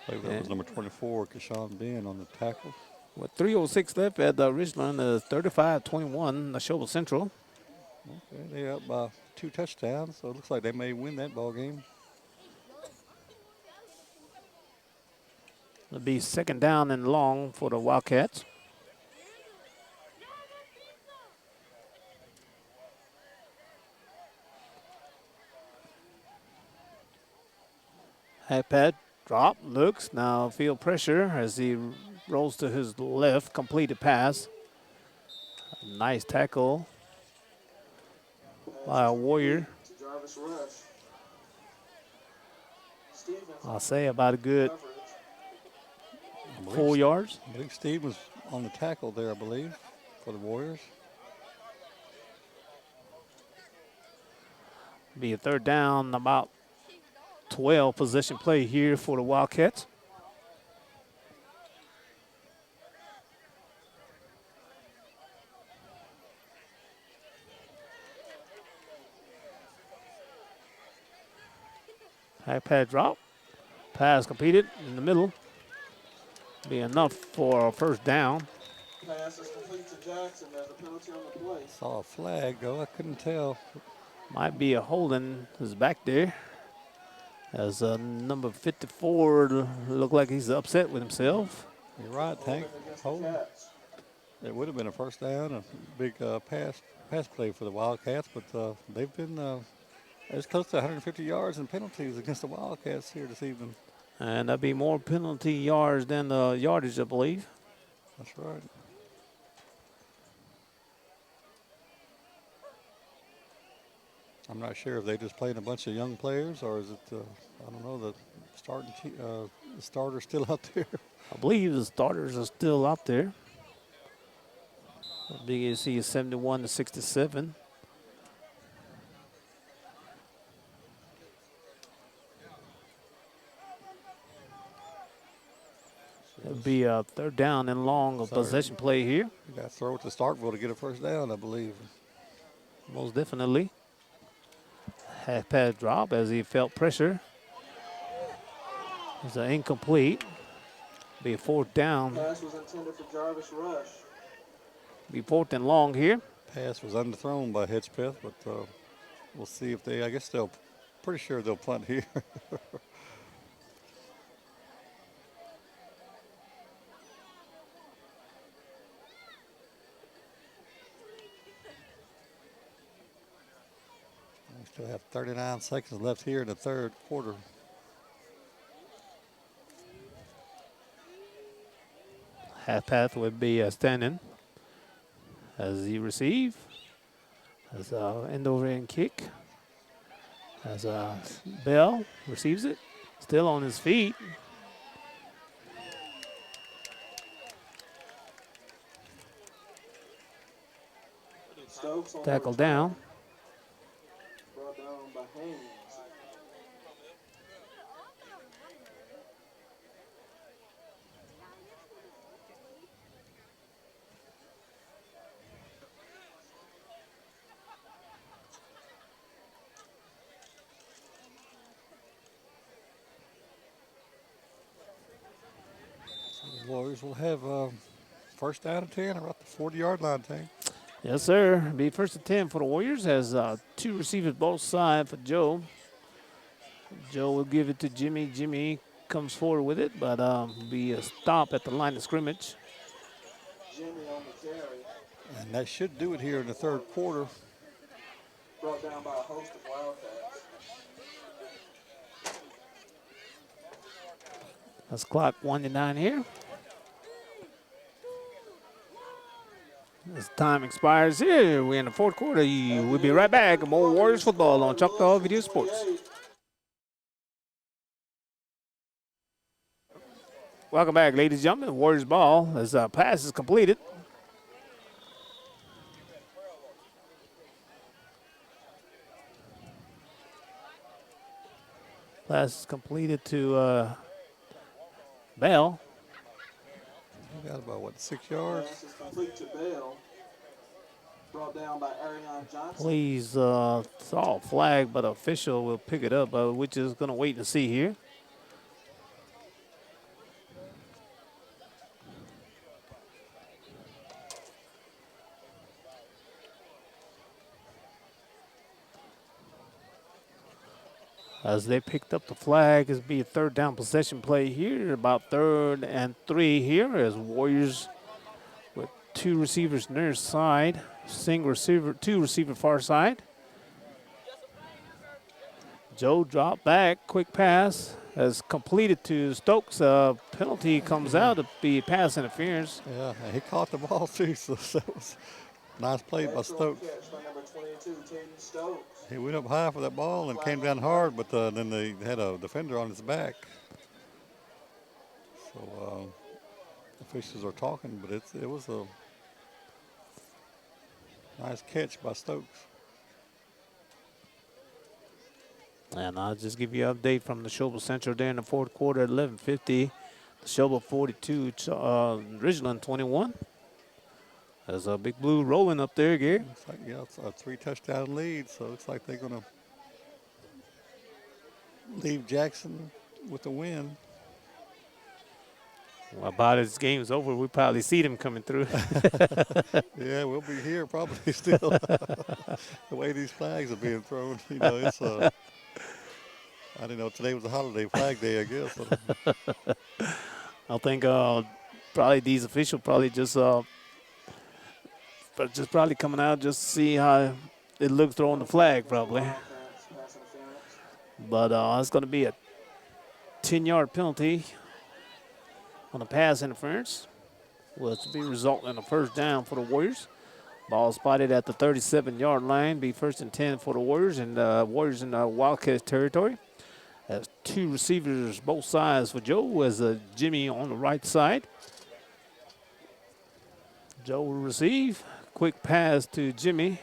I believe that was number 24, Keyshawn Ben on the tackle. With 3:06 left at Richland, 35-21, Neshoba Central. Okay, they're up by 2 touchdowns, so it looks like they may win that ball game. It'll be second down and long for the Wildcats. Half pad drop, looks, now feel pressure as he rolls to his left, completed pass. Nice tackle by a Warrior. To Jarvis Rush. Stevens I'll say about a good coverage. 4 yards. I believe Steve was on the tackle there, I believe, for the Warriors. Be a third down, about 12 possession play here for the Wildcats. High pad drop. Pass completed in the middle. Be enough for a first down. Pass is complete to Jackson. There's a penalty on the play. Saw a flag go, I couldn't tell. Might be a holding is back there. As number 54 look like he's upset with himself. You're right, Tank. Holding against the Hold. Cats. It would have been a first down, a big pass play for the Wildcats, but they've been it's close to 150 yards and penalties against the Wildcats here this evening. And that'd be more penalty yards than the yardage, I believe. That's right. I'm not sure if they just played a bunch of young players or is it, I don't know, the starter's still out there. I believe the starters are still out there. Big AC is 71-67. It'll be a third down and long of possession play here. You got to throw it to Starkville to get a first down, I believe. Most definitely. Half pass drop as he felt pressure. It's an incomplete. Be a fourth down. Pass was intended for Jarvis Rush. Be fourth and long here. Pass was underthrown by Hedgepeth, but we'll see if they, I guess they'll, pretty sure they'll punt here. We still have 39 seconds left here in the third quarter. Half path would be standing as he receive. As end over end kick. As Bell receives it. Still on his feet. Stokes on Tackle the return. down. Brought down by Haynes. Warriors will have first down and 10 around the 40-yard line, team. Yes, sir. Be first and 10 for the Warriors. Has two receivers both sides for Joe. Joe will give it to Jimmy. Jimmy comes forward with it, but be a stop at the line of scrimmage. Jimmy on the carry. And that should do it here in the third quarter. Brought down by a host of Wildcats. That's clock 1-9 here. As time expires here, we're in the fourth quarter. We'll be right back. More Warriors football on Choctaw Video Sports. Welcome back, ladies and gentlemen. Warriors ball as pass is completed. Pass is completed to Bell. We got about, what, 6 yards? Pass is complete to Bell. Brought down by Arion Johnson. Please saw a flag, but official will pick it up. We're just going to wait and see here. As they picked up the flag, it's be a third down possession play here. About 3rd and 3 here as Warriors with two receivers near side, single receiver, two receiver far side. Joe dropped back, quick pass as completed to Stokes. Penalty comes out to be pass interference. Yeah, he caught the ball too, so that was a nice play by Stokes. Catch by number 22, Caden Stokes. He went up high for that ball and came down hard, but then they had a defender on his back. So officials are talking, but it was a nice catch by Stokes. And I'll just give you an update from the Showville Central there in the fourth quarter at 11:50. The Showville 42, Ridgeland 21. There's a Big Blue rolling up there, Gary. Looks like, yeah, it's a 3-touchdown lead, so it looks like they're going to leave Jackson with the win. Well, by this game's over, we probably see them coming through. Yeah, we'll be here probably still. The way these flags are being thrown, you know, it's I didn't know today was a holiday, Flag Day, I guess. I think probably these officials probably just probably coming out just to see how it looks throwing the flag probably. But it's going to be a 10-yard penalty on a pass interference. Will to be resulting in a first down for the Warriors. Ball spotted at the 37-yard line. Be first and 10 for the Warriors, and Warriors in Wildcats territory. Has two receivers both sides for Joe as Jimmy on the right side. Joe will receive. Quick pass to Jimmy.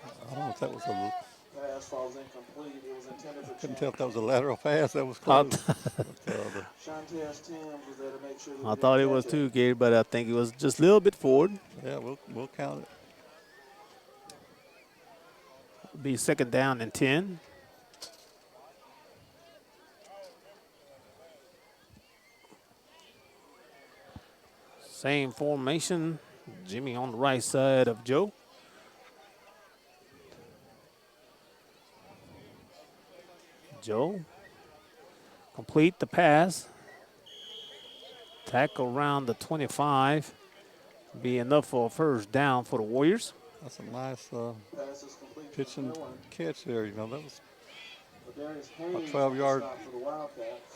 I don't know if that was a. Pass falls incomplete. It was intended for. Couldn't tell if that was a lateral pass. That was close. Shantias Tim was there to make sure that I thought it was too, Gary, but I think it was just a little bit forward. Yeah, we'll count it. Be second down and 10. Same formation. Jimmy on the right side of Joe. Joe complete the pass. Tackle around the 25. Be enough for a first down for the Warriors. That's a nice pitch and catch there. You know, that was a 12-yard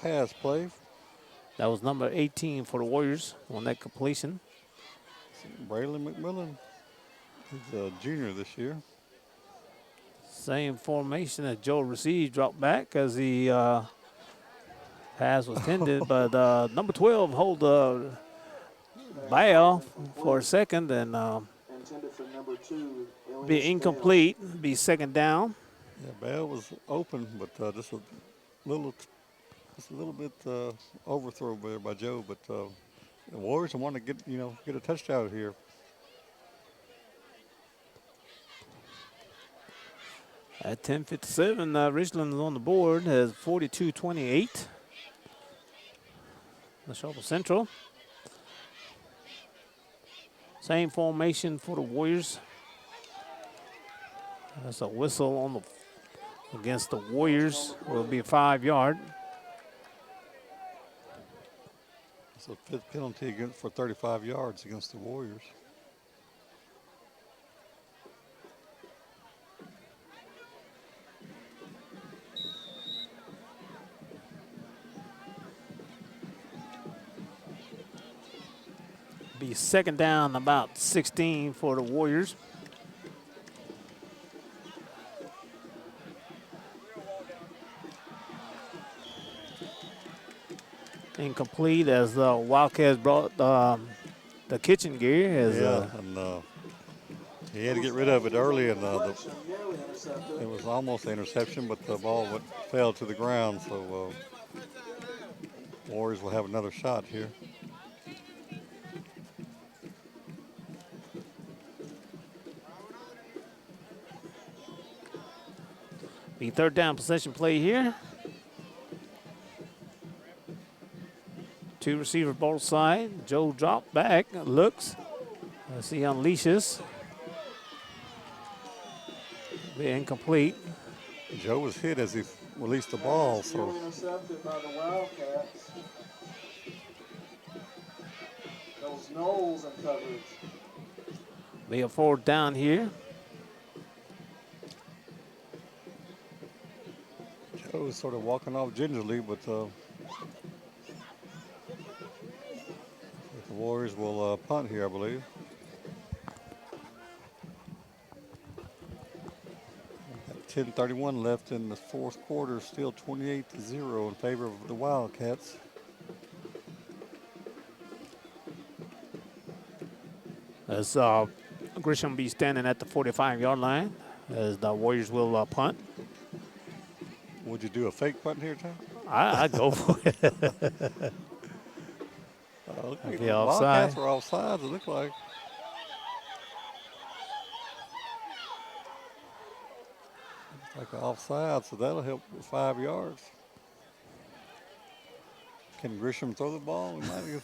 pass play. That was number 18 for the Warriors on that completion. Braylon McMillan, he's a junior this year. Same formation that Joe received, dropped back as the pass was tended, but number 12 hold the ball for a second and intended for number 2. Be incomplete, be second down. Yeah, Bell was open, but just a little bit overthrow there by Joe. But the Warriors want to get a touchdown here. At 10:57, Richland is on the board as 42-28. Neshoba Central. Same formation for the Warriors. That's a whistle on the against the Warriors. Will be a 5-yard. It's a fifth penalty for 35 yards against the Warriors. Be second down, about 16 for the Warriors. Incomplete as the Wildcats brought the kitchen gear. As, and he had to get rid of it early, and it was almost an interception, but the ball fell to the ground, so Warriors will have another shot here. Be third down possession play here. 2 receivers both sides. Joe dropped back, looks as he unleashes. Be incomplete. Joe was hit as he released the ball, so Intercepted by the Wildcats. Those Knowles in coverage. Be a fourth down here. Joe was sort of walking off gingerly, but the Warriors will punt here, I believe. Got 10:31 left in the fourth quarter, still 28-0 in favor of the Wildcats. As Grisham be standing at the 45-yard line as the Warriors will punt. Would you do a fake punt here, Tom? I'd go for it. The Wildcats were offsides, it looked like. Looks like offside, so that'll help with 5 yards. Can Grisham throw the ball? We might have.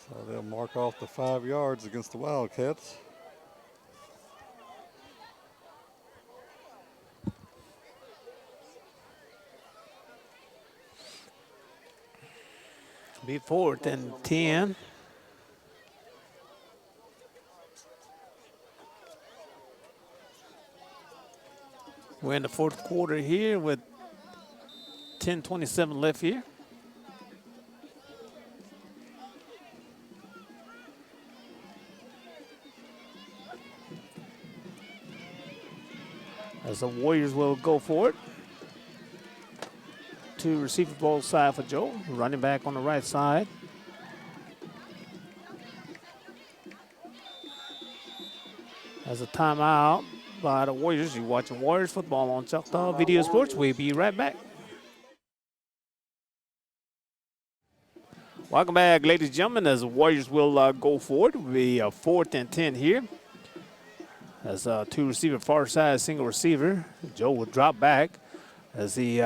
So they'll mark off the 5 yards against the Wildcats. Be fourth and 10. We're in the fourth quarter here with 10:27 left here. As the Warriors will go for it. 2 receivers both side for Joe. Running back on the right side. As a timeout by the Warriors. You're watching Warriors football on Choctaw Video Sports. We'll be right back. Welcome back, ladies and gentlemen, as the Warriors will go forward. It will be a 4th and 10 here. As 2 receiver far side, single receiver. Joe will drop back as he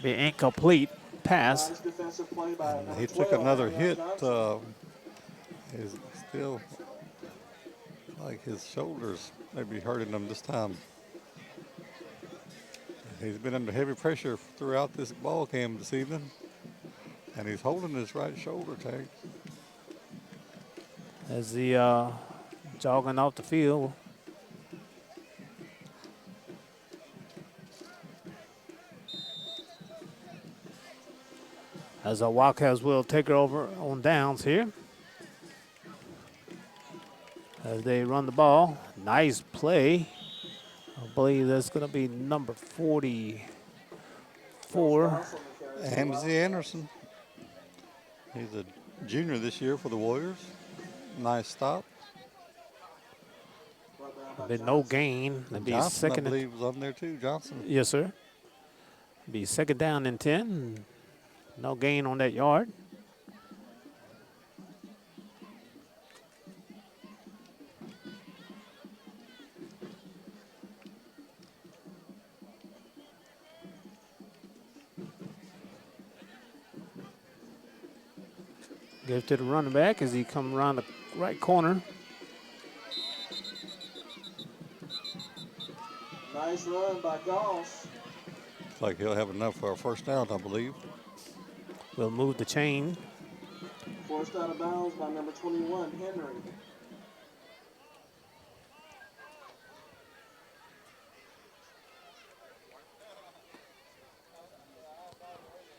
be incomplete pass. Nice defensive play by He took another hit. He's still like his shoulders may be hurting him this time. He's been under heavy pressure throughout this ball game this evening, and he's holding his right shoulder tag. As he jogging off the field. As the Wildcats will take her over on downs here. As they run the ball. Nice play. I believe that's going to be number 44. Amzie Anderson. He's a junior this year for the Warriors. Nice stop. Been no gain. It'll be Johnson, second. I believe, was on there too. Johnson. Yes, sir. Be second down and 10. No gain on that yard. Give to the running back as he comes around the right corner. Nice run by Goss. Looks like he'll have enough for a first down, I believe. We'll move the chain. Forced out of bounds by number 21, Henry.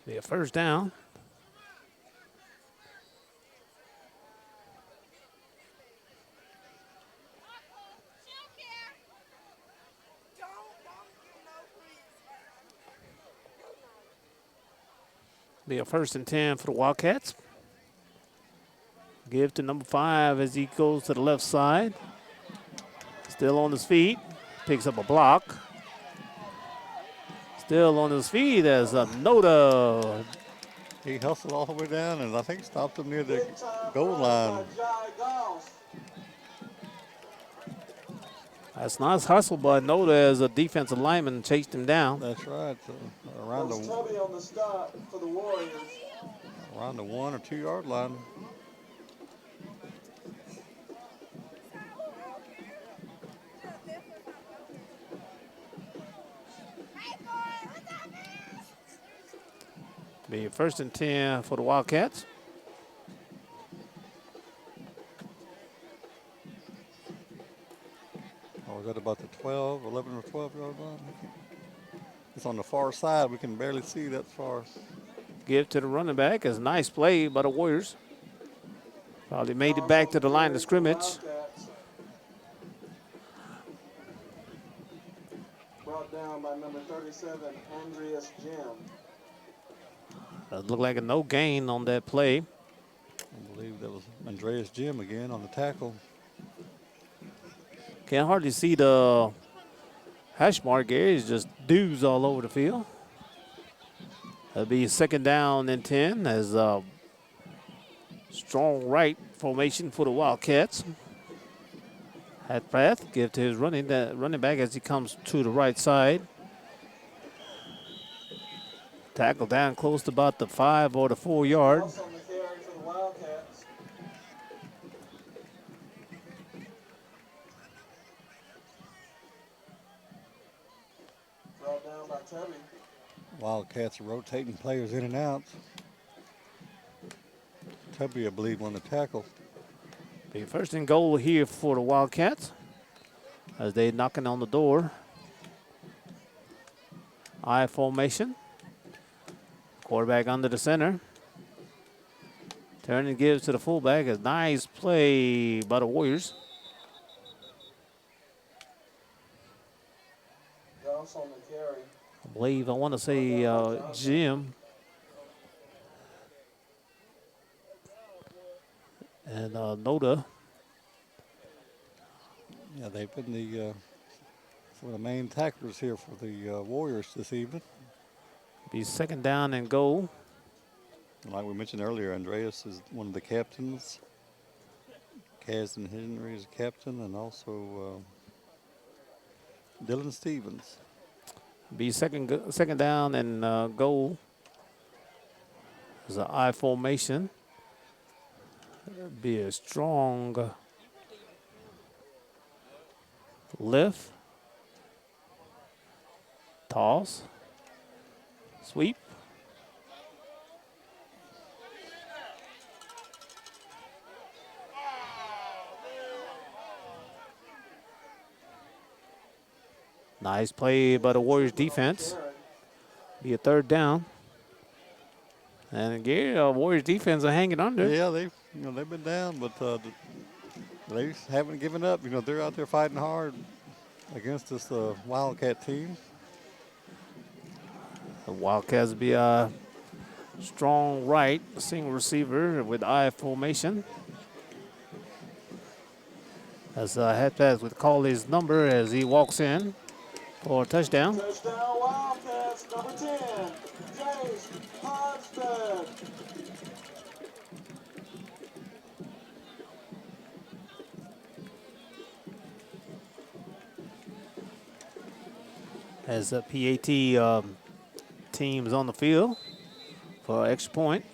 Be a first down. Be a 1st and 10 for the Wildcats. Give to number 5 as he goes to the left side. Still on his feet. Picks up a block. Still on his feet as a Noda. He hustled all the way down and I think stopped him near the Big time goal run line. by Jai Goss. That's nice hustle by Noda as a defensive lineman chased him down. That's right. Around Coach the Tubby on the stop for the Warriors. 1 or 2 yard line. Be a 1st and 10 for the Wildcats. Oh, is that about the 11 or 12 yard line? It's on the far side. We can barely see that far. Give to the running back as a nice play by the Warriors. Probably made it back to the line of scrimmage. Wildcats. Brought down by number 37, Andreas Jim. Looked like a no gain on that play. I believe that was Andreas Jim again on the tackle. Can't hardly see the hash mark here. It's just dudes all over the field. That'll be 2nd down and 10 as a strong right formation for the Wildcats. Hat path, give to his running back as he comes to the right side. Tackle down close to about the 5 or the 4 yard. Also on the carry for the Wildcats. Brought down by Tubby. Wildcats are rotating players in and out. Tubby, I believe, won the tackle. Be 1st and goal here for the Wildcats as they knocking on the door. I formation. Quarterback under the center. Turn and gives to the fullback. A nice play by the Warriors. Goss on the carry. I want to say Jim. And Noda. Yeah, they've been some of the main tacklers here for the Warriors this evening. Be 2nd down and goal. Like we mentioned earlier, Andreas is one of the captains. Kasdan Henry is a captain, and also Dylan Stevens. Be second down and goal. There's an I formation. Be a strong lift. Toss. Sweep. Nice play by the Warriors defense. Be a 3rd down. And again, Warriors defense are hanging under. Yeah, they've been down, but they haven't given up. They're out there fighting hard against this Wildcat team. The Wildcats be a strong right, single receiver with I formation. As head pass would call his number as he walks in for a touchdown. Touchdown Wildcats, number 10, James Hodgson. As a PAT team is on the field for an extra point.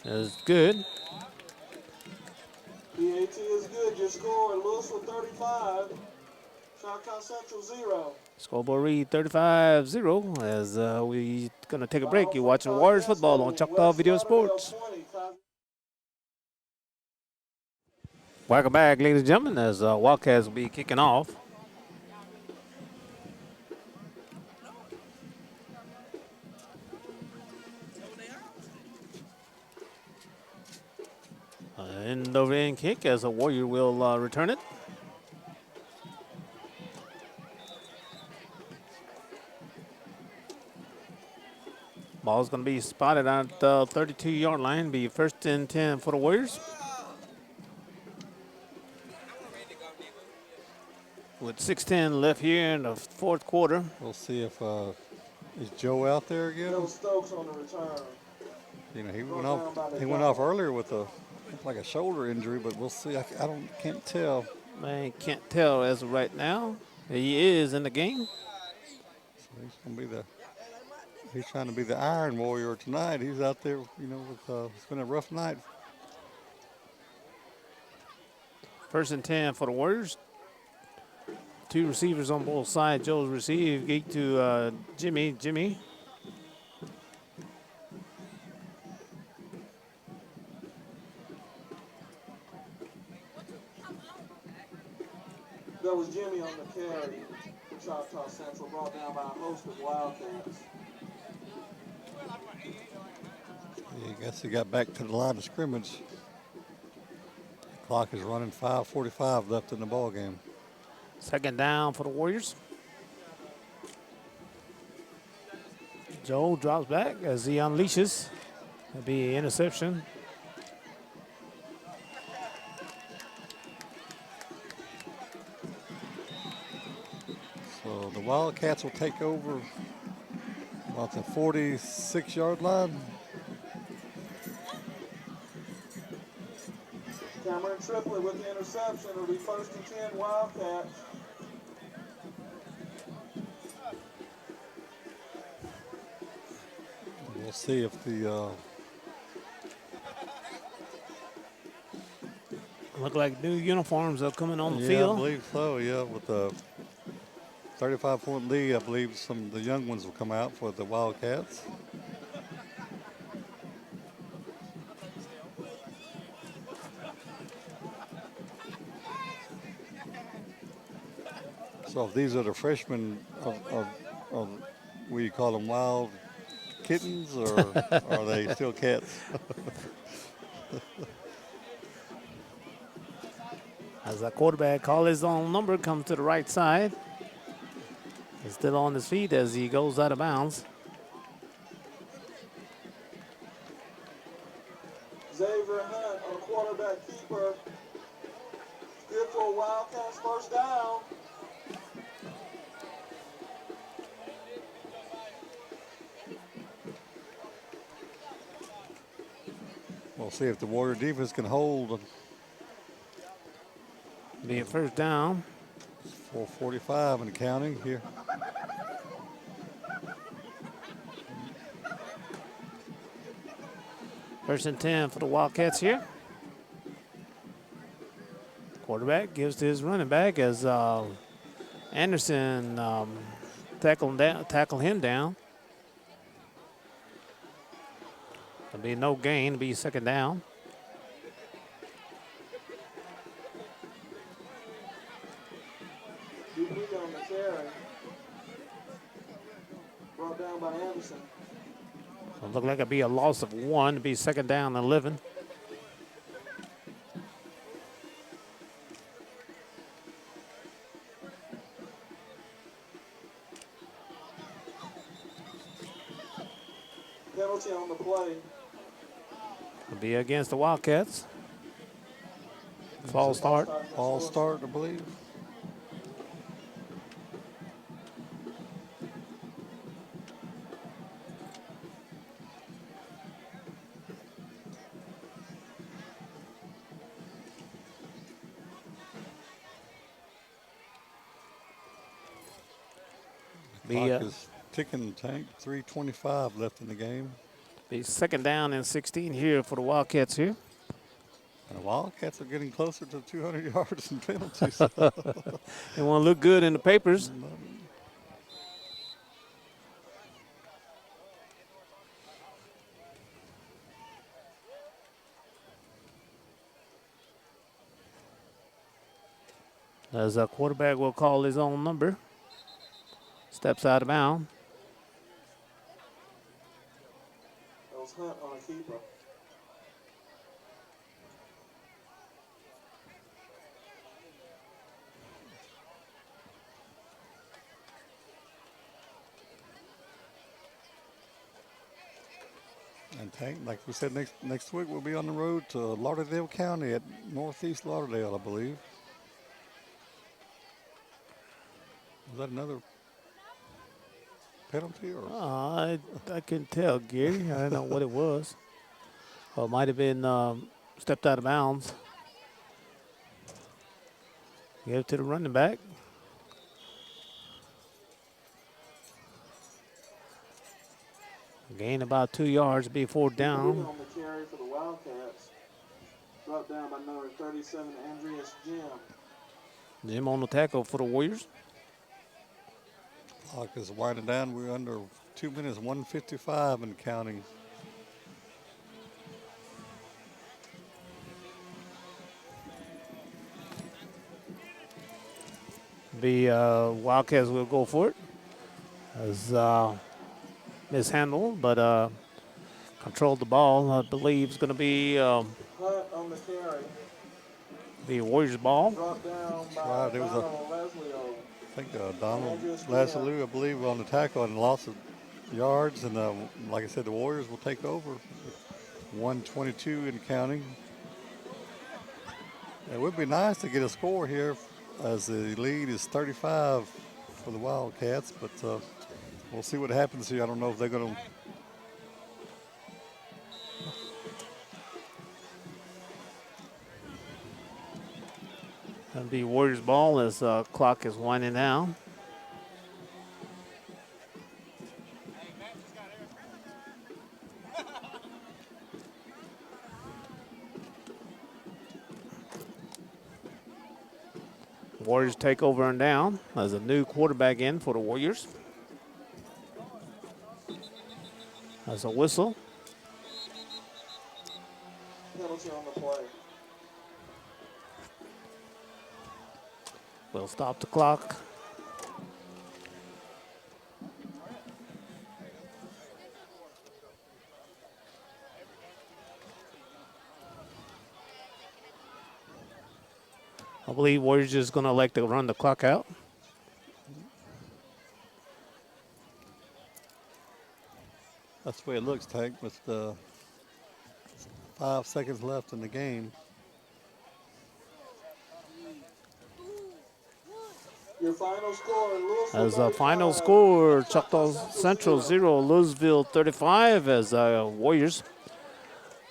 is good. PAT is good. Your score, Louisville 35, Choctaw Central 0. Scoreboard read 35-0 as we going to take a break. Final You're from watching Warriors football on Cognac Choctaw West Video Lauderdale Sports. 20. Welcome back, ladies and gentlemen, as Wildcats will be kicking off. End over end kick as a Warrior will return it. Ball's going to be spotted at the 32-yard line. Be first and 10 for the Warriors. With 6:10 left here in the fourth quarter. We'll see if is Joe out there again. Bill Stokes on the return. You know, he went off earlier with like a shoulder injury, but we'll see. Can't tell. Man, can't tell as of right now. He is in the game. So he's trying to be the Iron Warrior tonight. He's out there, you know, it's been a rough night. First and 10 for the Warriors. Two receivers on both sides. Joe's receive. Geek to Jimmy. That was Jimmy on the carry. Choctaw Central brought down by a host of Wildcats. Yeah, I guess he got back to the line of scrimmage. The clock is running. 5:45 left in the ball game. Second down for the Warriors. Joe drops back as he unleashes. That'll be an interception. So the Wildcats will take over about the 46-yard line. Cameron Triplett with the interception. It'll be first and 10 Wildcats. We'll see if the Look like new uniforms are coming on the I field. believe so. Yeah, with the 35-point lead, I believe some of the young ones will come out for the Wildcats. So if these are the freshmen of what you call them, wild kittens, or are they still cats? As the quarterback call his own number, comes to the right side. He's still on his feet as he goes out of bounds. Xavier Hunt on quarterback keeper. Good for Wildcats first down. We'll see if the Warrior defense can hold. Be a first down. 4:45 and counting here. First and 10 for the Wildcats here. Quarterback gives to his running back as Anderson tackle him down. There'll be no gain. It'll be second down. DB on the carry. Brought down by Anderson. It'll look like it'll be a loss of 1. It'll be second down and 11. Penalty on the play. It'll be against the Wildcats. False start. False start, I believe. Clock is ticking, Tank. 3:25 left in the game. Be second down and 16 here for the Wildcats here. And the Wildcats are getting closer to 200 yards and penalties. They want to look good in the papers. As a quarterback will call his own number. Steps out of bounds. That was Hunt on a keeper. And Tank, like we said, next week we'll be on the road to Lauderdale County at Northeast Lauderdale, I believe. Was that another penalty or? I couldn't tell, Gary. I don't know what it was. Or it might have been stepped out of bounds. Give it to the running back. Gain about 2 yards, be fourth down. On the carry for the Wildcats. Brought down by number 37, Andreas Jim. Jim on the tackle for the Warriors. Clock is winding down. We're under 2 minutes, 1:55 and counting. The Wildcats will go for it. As mishandled, but controlled the ball. I believe it's going to be Hunt on the carry. the Warriors' ball. Brought down by Right, there was a- Donald Leslio. I think Donald Lazarou, I believe, on the tackle and loss of yards. And like I said, the Warriors will take over. 1:22 and counting. It would be nice to get a score here, as the lead is 35 for the Wildcats, but we'll see what happens here. I don't know if they're going to. That'll be Warriors' ball as clock is winding down. Warriors take over and down as a new quarterback in for the Warriors. That's a whistle. Penalty on the play. We'll stop the clock. I believe Warriors just going to elect to run the clock out. That's the way it looks, Tank, with 5 seconds left in the game. Your final score, Louisville. As a final score, Choctaw Central 0, Louisville 35, as Warriors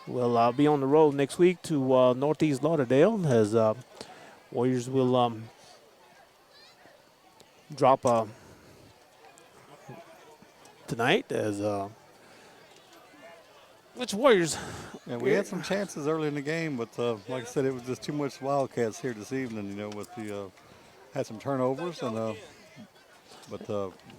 will be on the road next week to Northeast Lauderdale, as Warriors will drop tonight, as which Warriors? Yeah, we had some chances early in the game, but like I said, it was just too much Wildcats here this evening. You know, with the had some turnovers, and but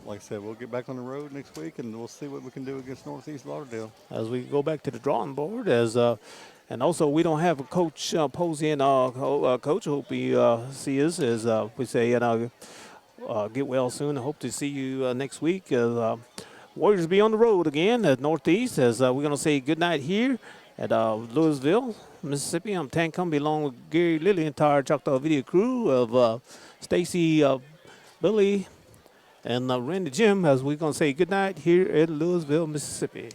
like I said, we'll get back on the road next week, and we'll see what we can do against Northeast Lauderdale. As we go back to the drawing board, as and also we don't have a coach Posey and coach. Hope we see us as we say, and get well soon. I hope to see you next week. Warriors be on the road again at Northeast, as we're going to say goodnight here at Louisville, Mississippi. I'm Tank Cumbie along with Gary Lilly, entire Choctaw Video crew of Stacy, Billy, and Randy Jim, as we're going to say goodnight here at Louisville, Mississippi.